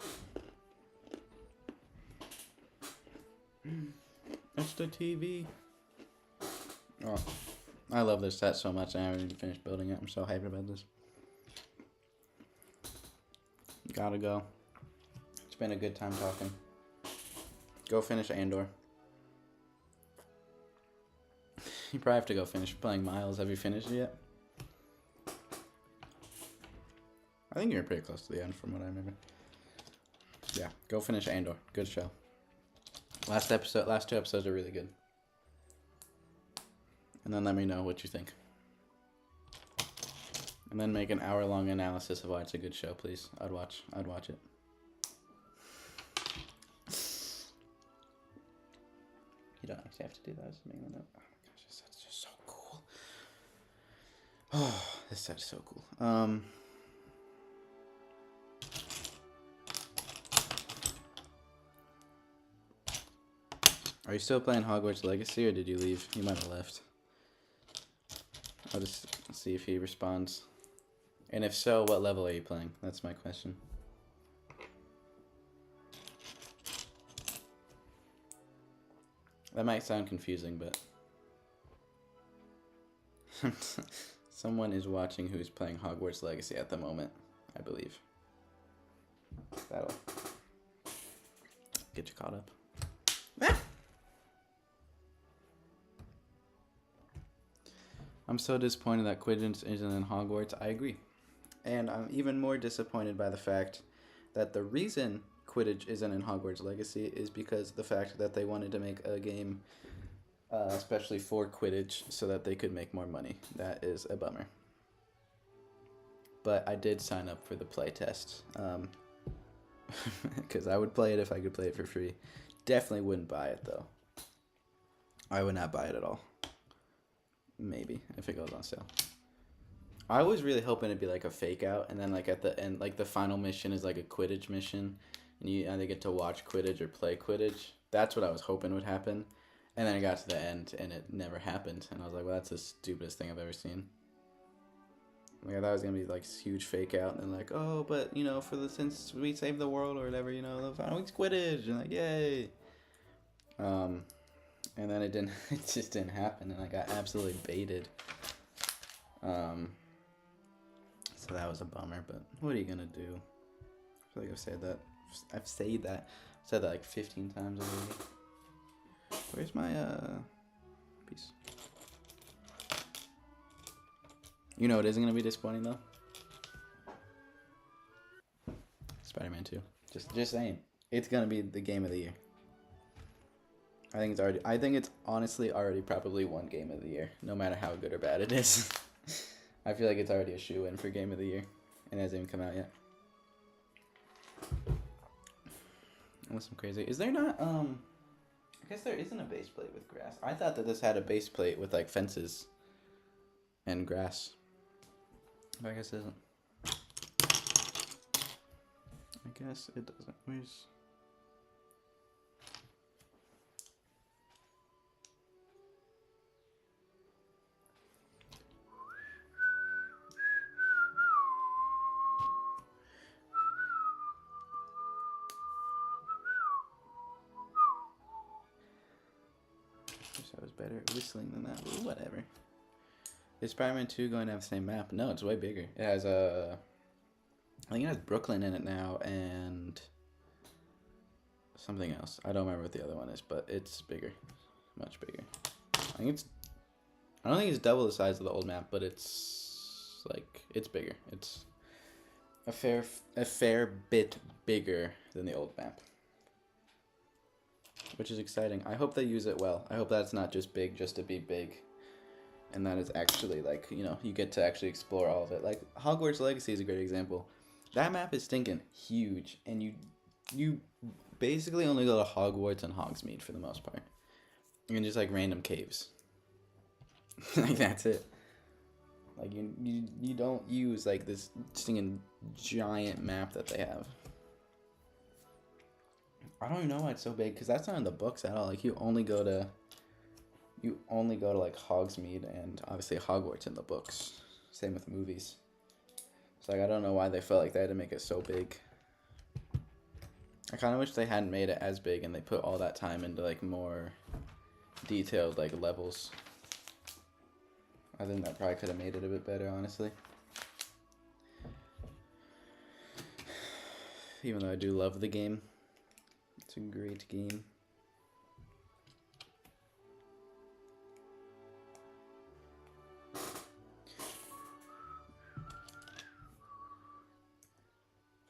It's the TV. Oh. I love this set so much. I haven't even finished building it. I'm so hyped about this. Gotta go. It's been a good time talking. Go finish Andor. You probably have to go finish playing Miles. Have you finished it yet? I think you're pretty close to the end from what I remember. Yeah, go finish Andor. Good show. Last two episodes are really good. And then let me know what you think. And then make an hour-long analysis of why it's a good show, please. I'd watch it. You don't actually have to do that. Just make a note. Oh my gosh, this set's just so cool. Oh, this set's so cool. Are you still playing Hogwarts Legacy, or did you leave? You might have left. I'll just see if he responds. And if so, what level are you playing? That's my question. That might sound confusing, but someone is watching who's playing Hogwarts Legacy at the moment, I believe. That'll get you caught up. I'm so disappointed that Quidditch isn't in Hogwarts. I agree. And I'm even more disappointed by the fact that the reason Quidditch isn't in Hogwarts Legacy is because the fact that they wanted to make a game especially for Quidditch so that they could make more money. That is a bummer. But I did sign up for the playtest. Because I would play it if I could play it for free. Definitely wouldn't buy it, though. I would not buy it at all. Maybe, if it goes on sale. I was really hoping it'd be like a fake out, and then like at the end, like the final mission is like a Quidditch mission, and you either get to watch Quidditch or play Quidditch. That's what I was hoping would happen. And then I got to the end, and it never happened. And I was like, well, that's the stupidest thing I've ever seen. Like, I thought it was going to be, like, huge fake out. And then, like, oh, but, you know, since we saved the world or whatever, you know, the final week's Quidditch. And, like, yay. And then it just didn't happen. And I got absolutely baited. So that was a bummer. But what are you going to do? I feel like I've said that like 15 times already. Where's my piece? You know it isn't gonna be disappointing though. Spider-Man 2. Just saying. It's gonna be the game of the year. I think it's honestly already probably one game of the year, no matter how good or bad it is. I feel like it's already a shoe-in for game of the year. And it hasn't even come out yet. Unless I'm crazy. Is there not I guess there isn't a base plate with grass. I thought that this had a base plate with like fences and grass. But I guess it isn't. I guess it doesn't. Where's... Wish I was better at whistling than that, but whatever. Is Spider-Man 2 going to have the same map? No, it's way bigger. It has I think it has Brooklyn in it now and something else. I don't remember what the other one is, but it's bigger, much bigger. I don't think it's double the size of the old map, but it's bigger. It's a fair bit bigger than the old map, which is exciting. I hope they use it well. I hope that's not just big just to be big, and that it's actually like, you know, you get to actually explore all of it. Like Hogwarts Legacy is a great example. That map is stinking huge, and you basically only go to Hogwarts and Hogsmeade for the most part. You can just like random caves. Like that's it. Like you don't use like this stinking giant map that they have. I don't even know why it's so big, because that's not in the books at all. Like you only go to like Hogsmeade and obviously Hogwarts in the books. Same with movies. So like I don't know why they felt like they had to make it so big. I kind of wish they hadn't made it as big and they put all that time into like more detailed like levels. I think that probably could have made it a bit better, honestly. Even though I do love the game. It's a great game.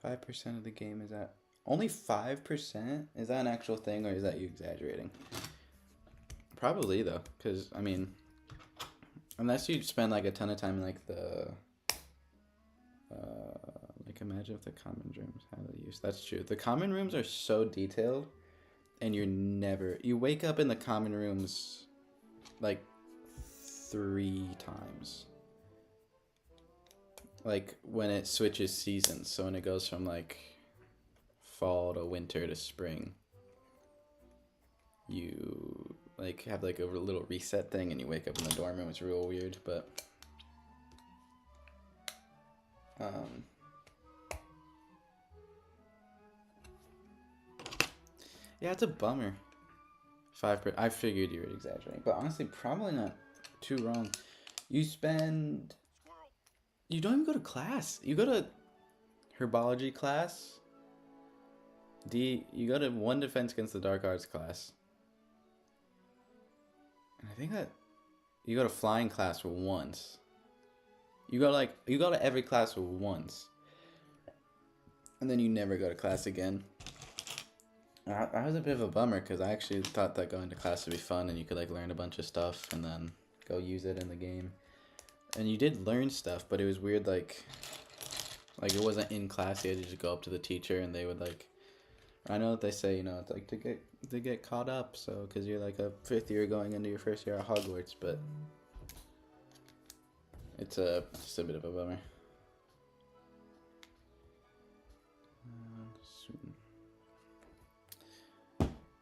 %5 of the game is that. Only 5%? Is that an actual thing, or is that you exaggerating? Probably though, because I mean, unless you spend like a ton of time in like the like imagine if the common rooms had a use. That's true. The common rooms are so detailed, and you wake up in the common rooms like 3 times. Like when it switches seasons, so when it goes from like fall to winter to spring, you like have like a little reset thing and you wake up in the dorm room. It's real weird, but yeah, it's a bummer. 5%. I figured you were exaggerating, but honestly, probably not too wrong. You spend. You don't even go to class. You go to herbology class. You go to 1 defense against the dark arts class. And I think that you go to flying class once. You go to every class once. And then you never go to class again. That was a bit of a bummer because I actually thought that going to class would be fun and you could like learn a bunch of stuff and then go use it in the game. And you did learn stuff, but it was weird like it wasn't in class. You had to just go up to the teacher and they would like. I know that they say it's like to get caught up, so because you're like a 5th year going into your 1st year at Hogwarts, but it's just a bit of a bummer.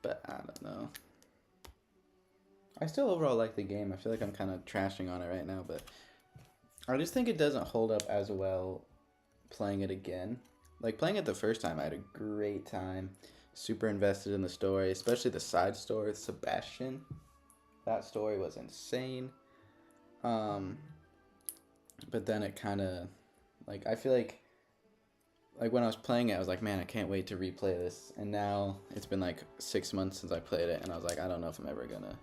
But I don't know. I still overall like the game. I feel like I'm kind of trashing on it right now, but I just think it doesn't hold up as well playing it again. Like, playing it the first time, I had a great time. Super invested in the story, especially the side story with Sebastian. That story was insane. But then it kind of, like, I feel like when I was playing it, I was like, man, I can't wait to replay this. And now it's been like 6 months since I played it, and I was like, I don't know if I'm ever gonna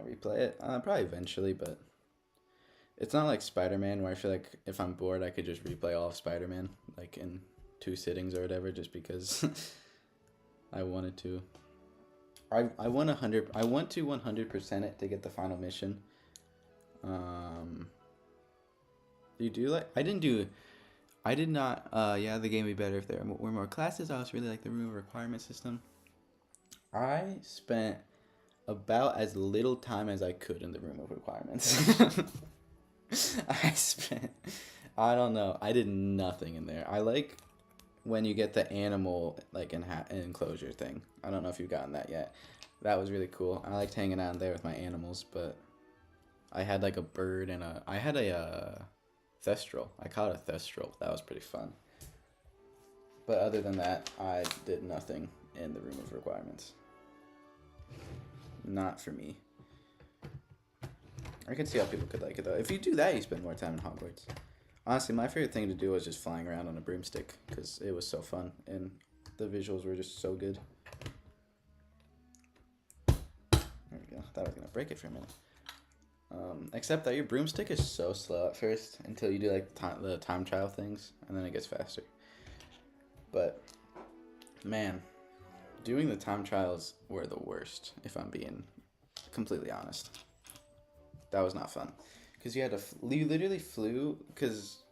replay it. Probably eventually, but it's not like Spider-Man where I feel like if I'm bored, I could just replay all of Spider-Man like in 2 sittings or whatever, just because I wanted to. I want to 100% it to get the final mission. You do like I did not. Yeah, the game would be better if there were more classes. I also really like the room of requirement system. I spent about as little time as I could in the room of requirements. I don't know. I did nothing in there. I like when you get the animal like enclosure thing. I don't know if you've gotten that yet. That was really cool. I liked hanging out in there with my animals, but I had like a bird and I had a Thestral. I caught a Thestral. That was pretty fun. But other than that, I did nothing in the room of requirements. Not for me. I can see how people could like it though. If you do that, you spend more time in Hogwarts. Honestly, my favorite thing to do was just flying around on a broomstick because it was so fun and the visuals were just so good. There we go. Thought I was gonna break it for a minute. Except that your broomstick is so slow at first until you do like the time trial things, and then it gets faster. But man, doing the time trials were the worst, if I'm being completely honest. That was not fun. Because you literally flew, because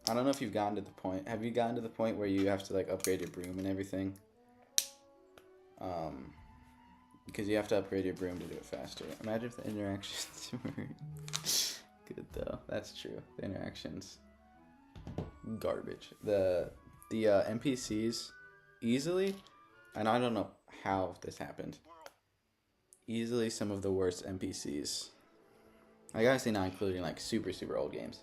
I don't know if you've gotten to the point. Have you gotten to the point where you have to like upgrade your broom and everything? Because you have to upgrade your broom to do it faster. Imagine if the interactions were good though. That's true. The interactions, garbage. The NPCs easily, and I don't know how this happened. Easily some of the worst NPCs. I gotta say, not including like super old games.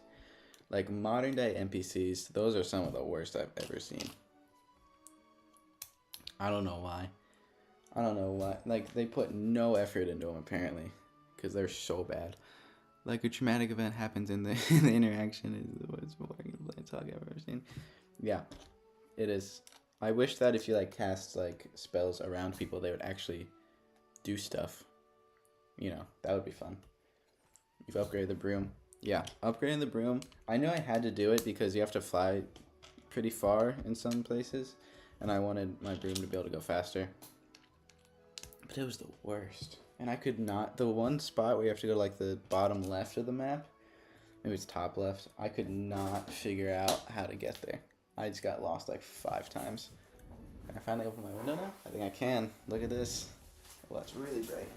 Like modern day NPCs, those are some of the worst I've ever seen. I don't know why. Like, they put no effort into them, apparently. Because they're so bad. Like, a traumatic event happens in the interaction is the most boring talk I've ever seen. Yeah, it is. I wish that if you, like, cast, like, spells around people, they would actually do stuff. That would be fun. You've upgraded the broom. Yeah, upgrading the broom. I knew I had to do it because you have to fly pretty far in some places. And I wanted my broom to be able to go faster. But it was the worst. And I could not... The one spot where you have to go to, like, the bottom left of the map, maybe it's top left, I could not figure out how to get there. I just got lost, like, 5 times. Can I finally open my window now? I think I can. Look at this. Well, it's really bright.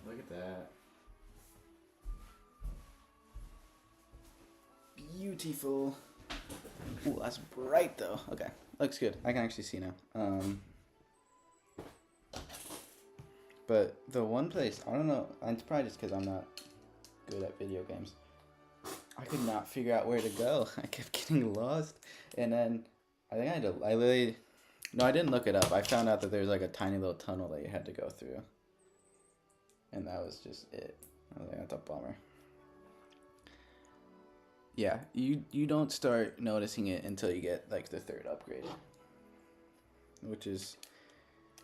Look at that. Beautiful. Ooh, that's bright though. Okay, looks good. I can actually see now. But the one place, I don't know, it's probably just because I'm not good at video games. I could not figure out where to go. I kept getting lost, and then I think I had to. I literally, no, I didn't look it up. I found out that there's like a tiny little tunnel that you had to go through, and that was just it. I was like, that's a bummer. Yeah, you don't start noticing it until you get like the third upgrade, which is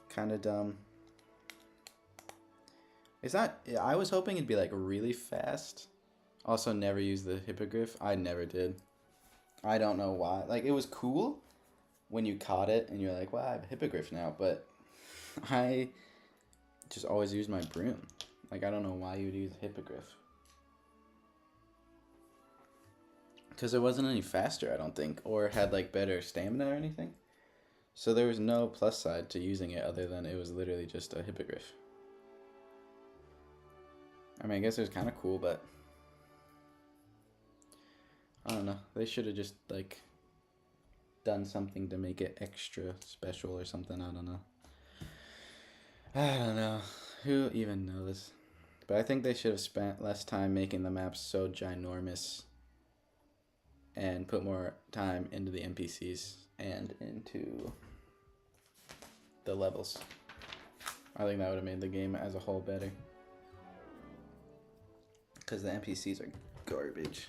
kind of dumb. It's not. Yeah, I was hoping it'd be like really fast. Also, never used the hippogriff. I never did. I don't know why. Like, it was cool when you caught it and you're like, wow, I have a hippogriff now. But I just always used my broom. Like, I don't know why you would use a hippogriff. Because it wasn't any faster, I don't think. Or had, like, better stamina or anything. So there was no plus side to using it other than it was literally just a hippogriff. I mean, I guess it was kind of cool, but I don't know. They should have just, like, done something to make it extra special or something. I don't know. I don't know. Who even knows? But I think they should have spent less time making the maps so ginormous and put more time into the NPCs and into the levels. I think that would have made the game as a whole better. Because the NPCs are garbage.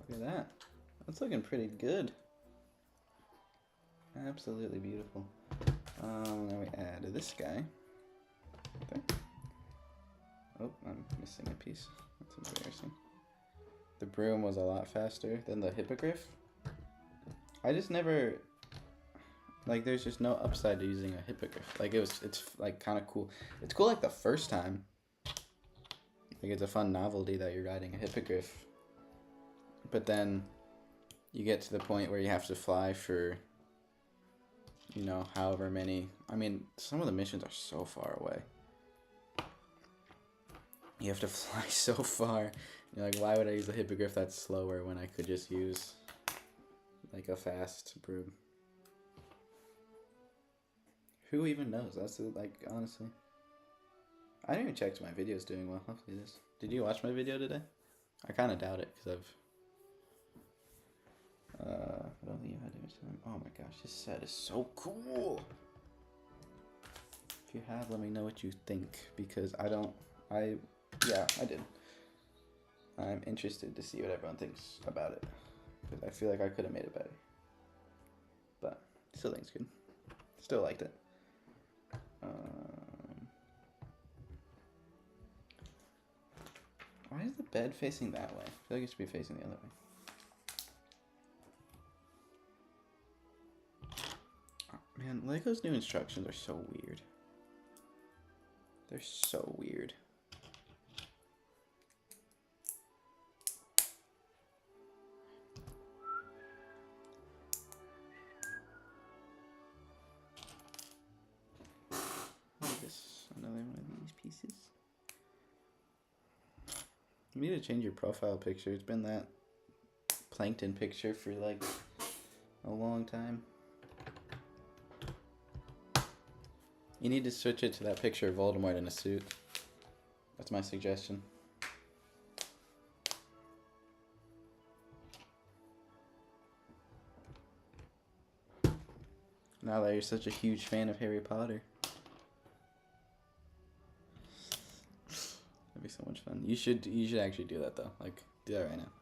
Look at that. That's looking pretty good. Absolutely beautiful. Then we add this guy. There. Oh, I'm missing a piece. That's embarrassing. The broom was a lot faster than the hippogriff. I just never... Like, there's just no upside to using a hippogriff. Like, it's like, kind of cool. It's cool, like, the first time. Like, it's a fun novelty that you're riding a hippogriff. But then you get to the point where you have to fly for, you know, however many. I mean, some of the missions are so far away. You have to fly so far. You're like, why would I use a hippogriff that's slower when I could just use, like, a fast broom? Who even knows? That's, like, honestly. I didn't even check if my video's doing well. Hopefully it is. Did you watch my video today? I kind of doubt it, because I don't think you had much time. Oh my gosh, this set is so cool. If you have, let me know what you think, because yeah, I did. I'm interested to see what everyone thinks about it, because I feel like I could have made it better. But still think it's good. Still liked it. Why is the bed facing that way? I feel like it should be facing the other way. Man, Lego's new instructions are so weird. They're so weird. What is this? Another one of these pieces? You need to change your profile picture. It's been that plankton picture for like a long time. You need to switch it to that picture of Voldemort in a suit. That's my suggestion. Now that you're such a huge fan of Harry Potter. That'd be so much fun. You should actually do that though. Like, do that right now.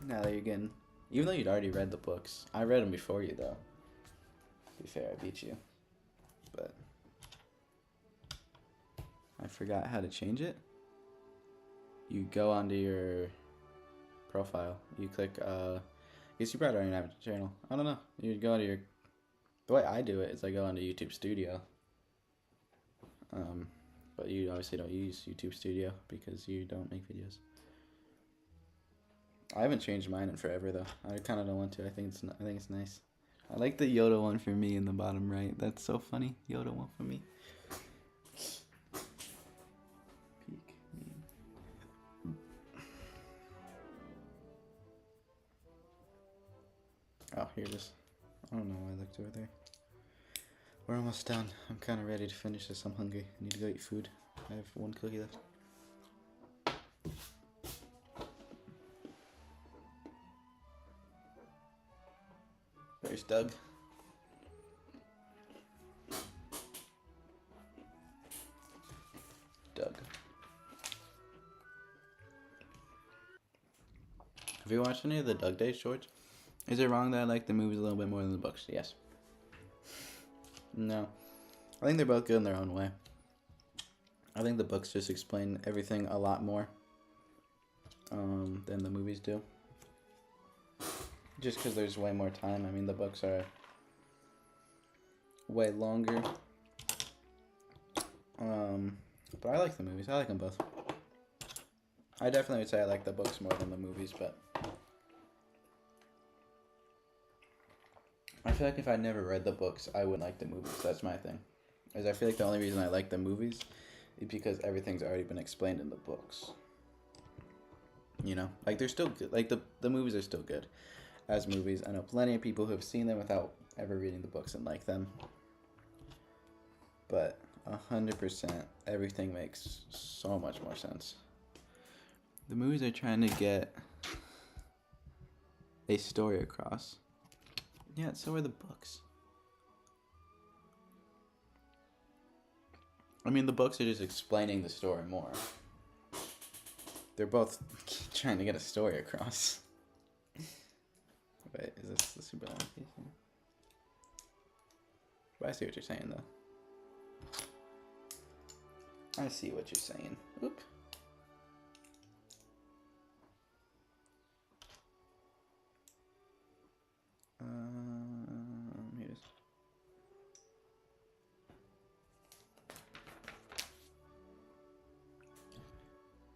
Now that you're getting... Even though you'd already read the books. I read them before you, though. To be fair, I beat you. But... I forgot how to change it. You go onto your profile. You click, I guess you probably don't even have a channel. I don't know. You go onto your... The way I do it is I go onto YouTube Studio. But you obviously don't use YouTube Studio because you don't make videos. I haven't changed mine in forever though. I kind of don't want to. I think it's nice. I like the Yoda one for me in the bottom right. That's so funny. Yoda one for me. Peek me. Oh, here it is. I don't know why I looked over there. We're almost done. I'm kind of ready to finish this. I'm hungry. I need to go eat food. I have one cookie left. There's Doug. Doug. Have you watched any of the Doug Day shorts? Is it wrong that I like the movies a little bit more than the books? Yes. No. I think they're both good in their own way. I think the books just explain everything a lot more than the movies do. Just because there's way more time. I mean, the books are way longer. But I like the movies. I like them both. I definitely would say I like the books more than the movies, but I feel like if I never read the books, I wouldn't like the movies. That's my thing. Is I feel like the only reason I like the movies is because everything's already been explained in the books. You know? Like, they're still good. Like, the movies are still good as movies. I know plenty of people who have seen them without ever reading the books and like them. But 100%, everything makes so much more sense. The movies are trying to get a story across. Yeah, so are the books. I mean, the books are just explaining the story more. They're both trying to get a story across. Wait, is this the super long piece? But I see what you're saying, though. I see what you're saying. Oop. Here it is.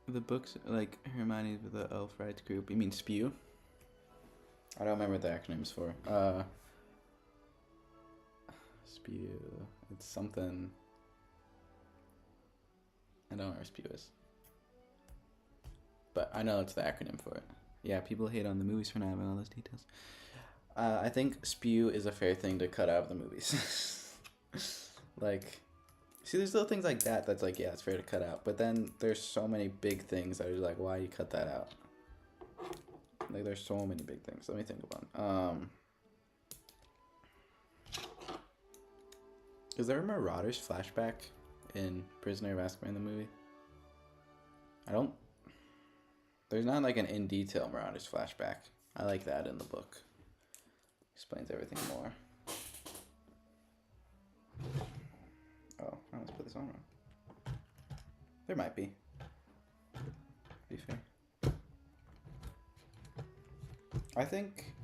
The books, like Hermione's with the elf rights group. You mean SPEW? I don't remember what the acronym's for. SPEW. It's something. I don't know where SPEW is. But I know it's the acronym for it. Yeah, people hate on the movies for not having all those details. I think SPEW is a fair thing to cut out of the movies. Like, see, there's little things like that that's like, yeah, it's fair to cut out. But then there's so many big things that are like, why you cut that out? Like, there's so many big things. Let me think about it. Is there a Marauders flashback in Prisoner of Azkaban, the movie? There's not like an in detail Marauders flashback. I like that in the book. Explains everything more. Oh, I almost put this on wrong. There might be. To be fair. I think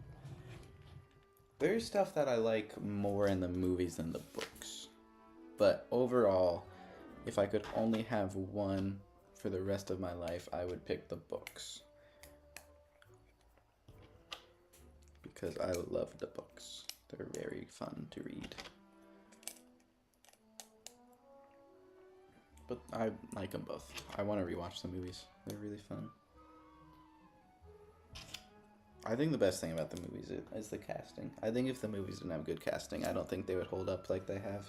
there's stuff that I like more in the movies than the books. But overall, if I could only have one for the rest of my life, I would pick the books. Because I love the books. They're very fun to read. But I like them both. I want to rewatch the movies. They're really fun. I think the best thing about the movies is the casting. I think if the movies didn't have good casting, I don't think they would hold up like they have.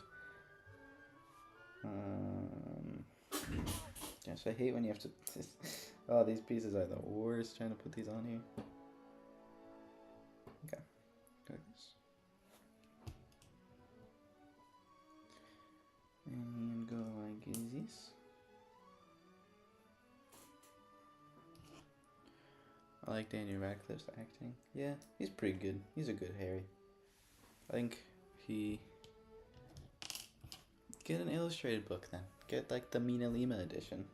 Gosh, I hate when you have to... Oh, these pieces are the worst, trying to put these on here. Okay. Go like this. And go like this. I like Daniel Radcliffe's acting. Yeah, he's pretty good. He's a good Harry. I think he... Get an illustrated book then. Get like the Mina Lima edition.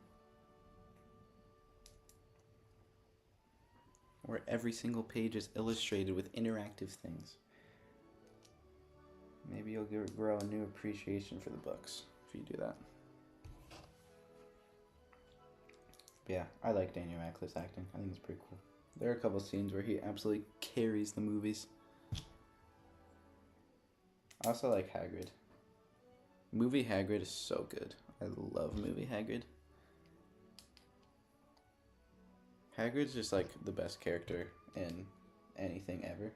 Where every single page is illustrated with interactive things. Maybe you'll grow a new appreciation for the books if you do that. But yeah, I like Daniel Radcliffe's acting. I think it's pretty cool. There are a couple scenes where he absolutely carries the movies. I also like Hagrid. Movie Hagrid is so good. I love movie Hagrid. Hagrid's just like the best character in anything ever.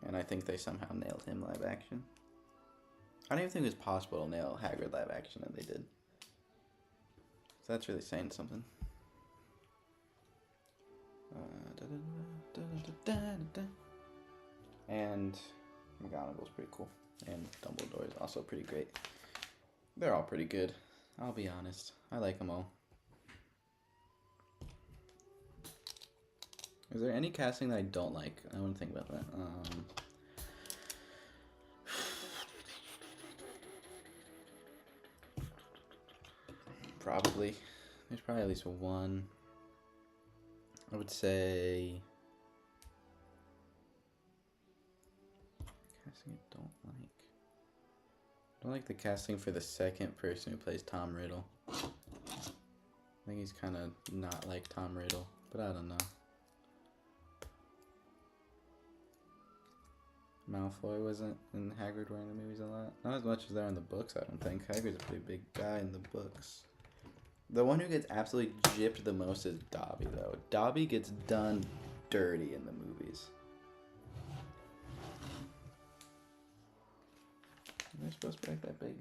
And I think they somehow nailed him live action. I don't even think it was possible to nail Hagrid live action, and they did. So that's really saying something. And McGonagall's pretty cool. And Dumbledore is also pretty great. They're all pretty good. I'll be honest. I like them all. Is there any casting that I don't like? I want to think about that. Probably. There's probably at least one. I would say... Casting I don't like. I don't like the casting for the second person who plays Tom Riddle. I think he's kind of not like Tom Riddle, but I don't know. Malfoy wasn't in Hagrid wearing the movies a lot. Not as much as they're in the books, I don't think. Hagrid's a pretty big guy in the books. The one who gets absolutely gypped the most is Dobby, though. Dobby gets done dirty in the movies. Am I supposed to be like that big?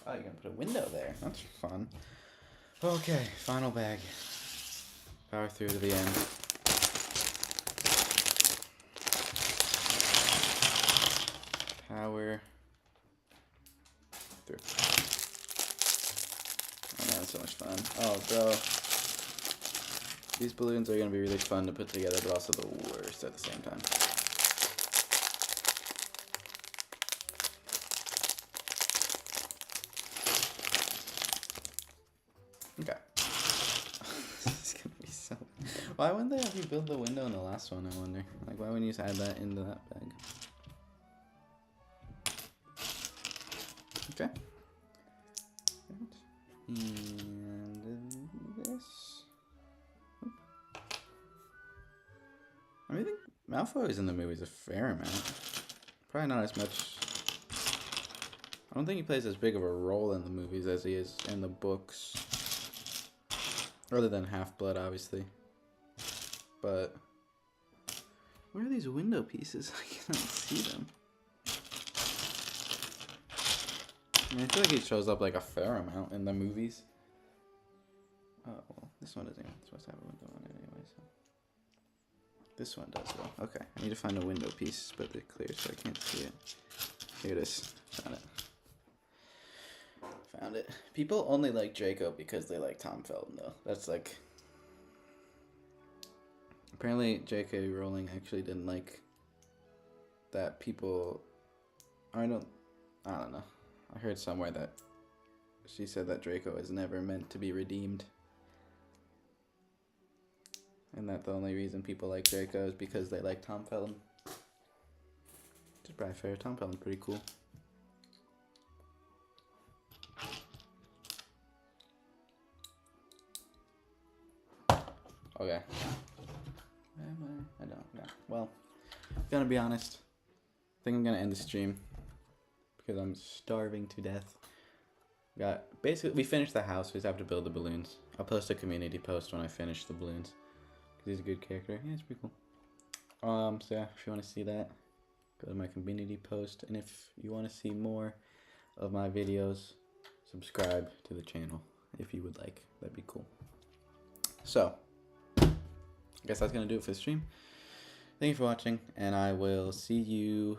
Oh, you're gonna put a window there. That's fun. Okay, final bag. Power through to the end. Power through. Oh man, that's so much fun. Oh, bro. These balloons are gonna be really fun to put together, but also the worst at the same time. Okay. This is gonna be so... Why wouldn't they have you build the window in the last one, I wonder? Like, why wouldn't you just add that into that bag? Okay. And this. I mean, I think Malfoy is in the movies a fair amount. Probably not as much. I don't think he plays as big of a role in the movies as he is in the books. Other than Half-Blood, obviously. But where are these window pieces? I can't see them. I mean, I feel like he shows up like a fair amount in the movies. Oh, well, this one isn't supposed to have a window on it anyway, so. This one does, though. Okay, I need to find a window piece, but they're clear, so I can't see it. Here it is. Found it. Found it. People only like Draco because they like Tom Felton, though. That's like... Apparently, J.K. Rowling actually didn't like that people... I don't know. I heard somewhere that she said that Draco is never meant to be redeemed. And that the only reason people like Draco is because they like Tom Felton. Which is probably fair. Tom Felton's pretty cool. Okay. Where am I? I don't know. Well, gonna be honest. I think I'm gonna end the stream. Because I'm starving to death. Basically, we finished the house. We just have to build the balloons. I'll post a community post when I finish the balloons. Because he's a good character. Yeah, it's pretty cool. So yeah, if you want to see that, go to my community post. And if you want to see more of my videos, subscribe to the channel if you would like. That'd be cool. So, I guess that's going to do it for the stream. Thank you for watching, and I will see you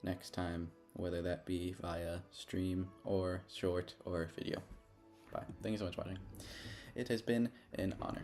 next time, whether that be via stream or short or video. Bye. Thank you so much for watching. It has been an honor.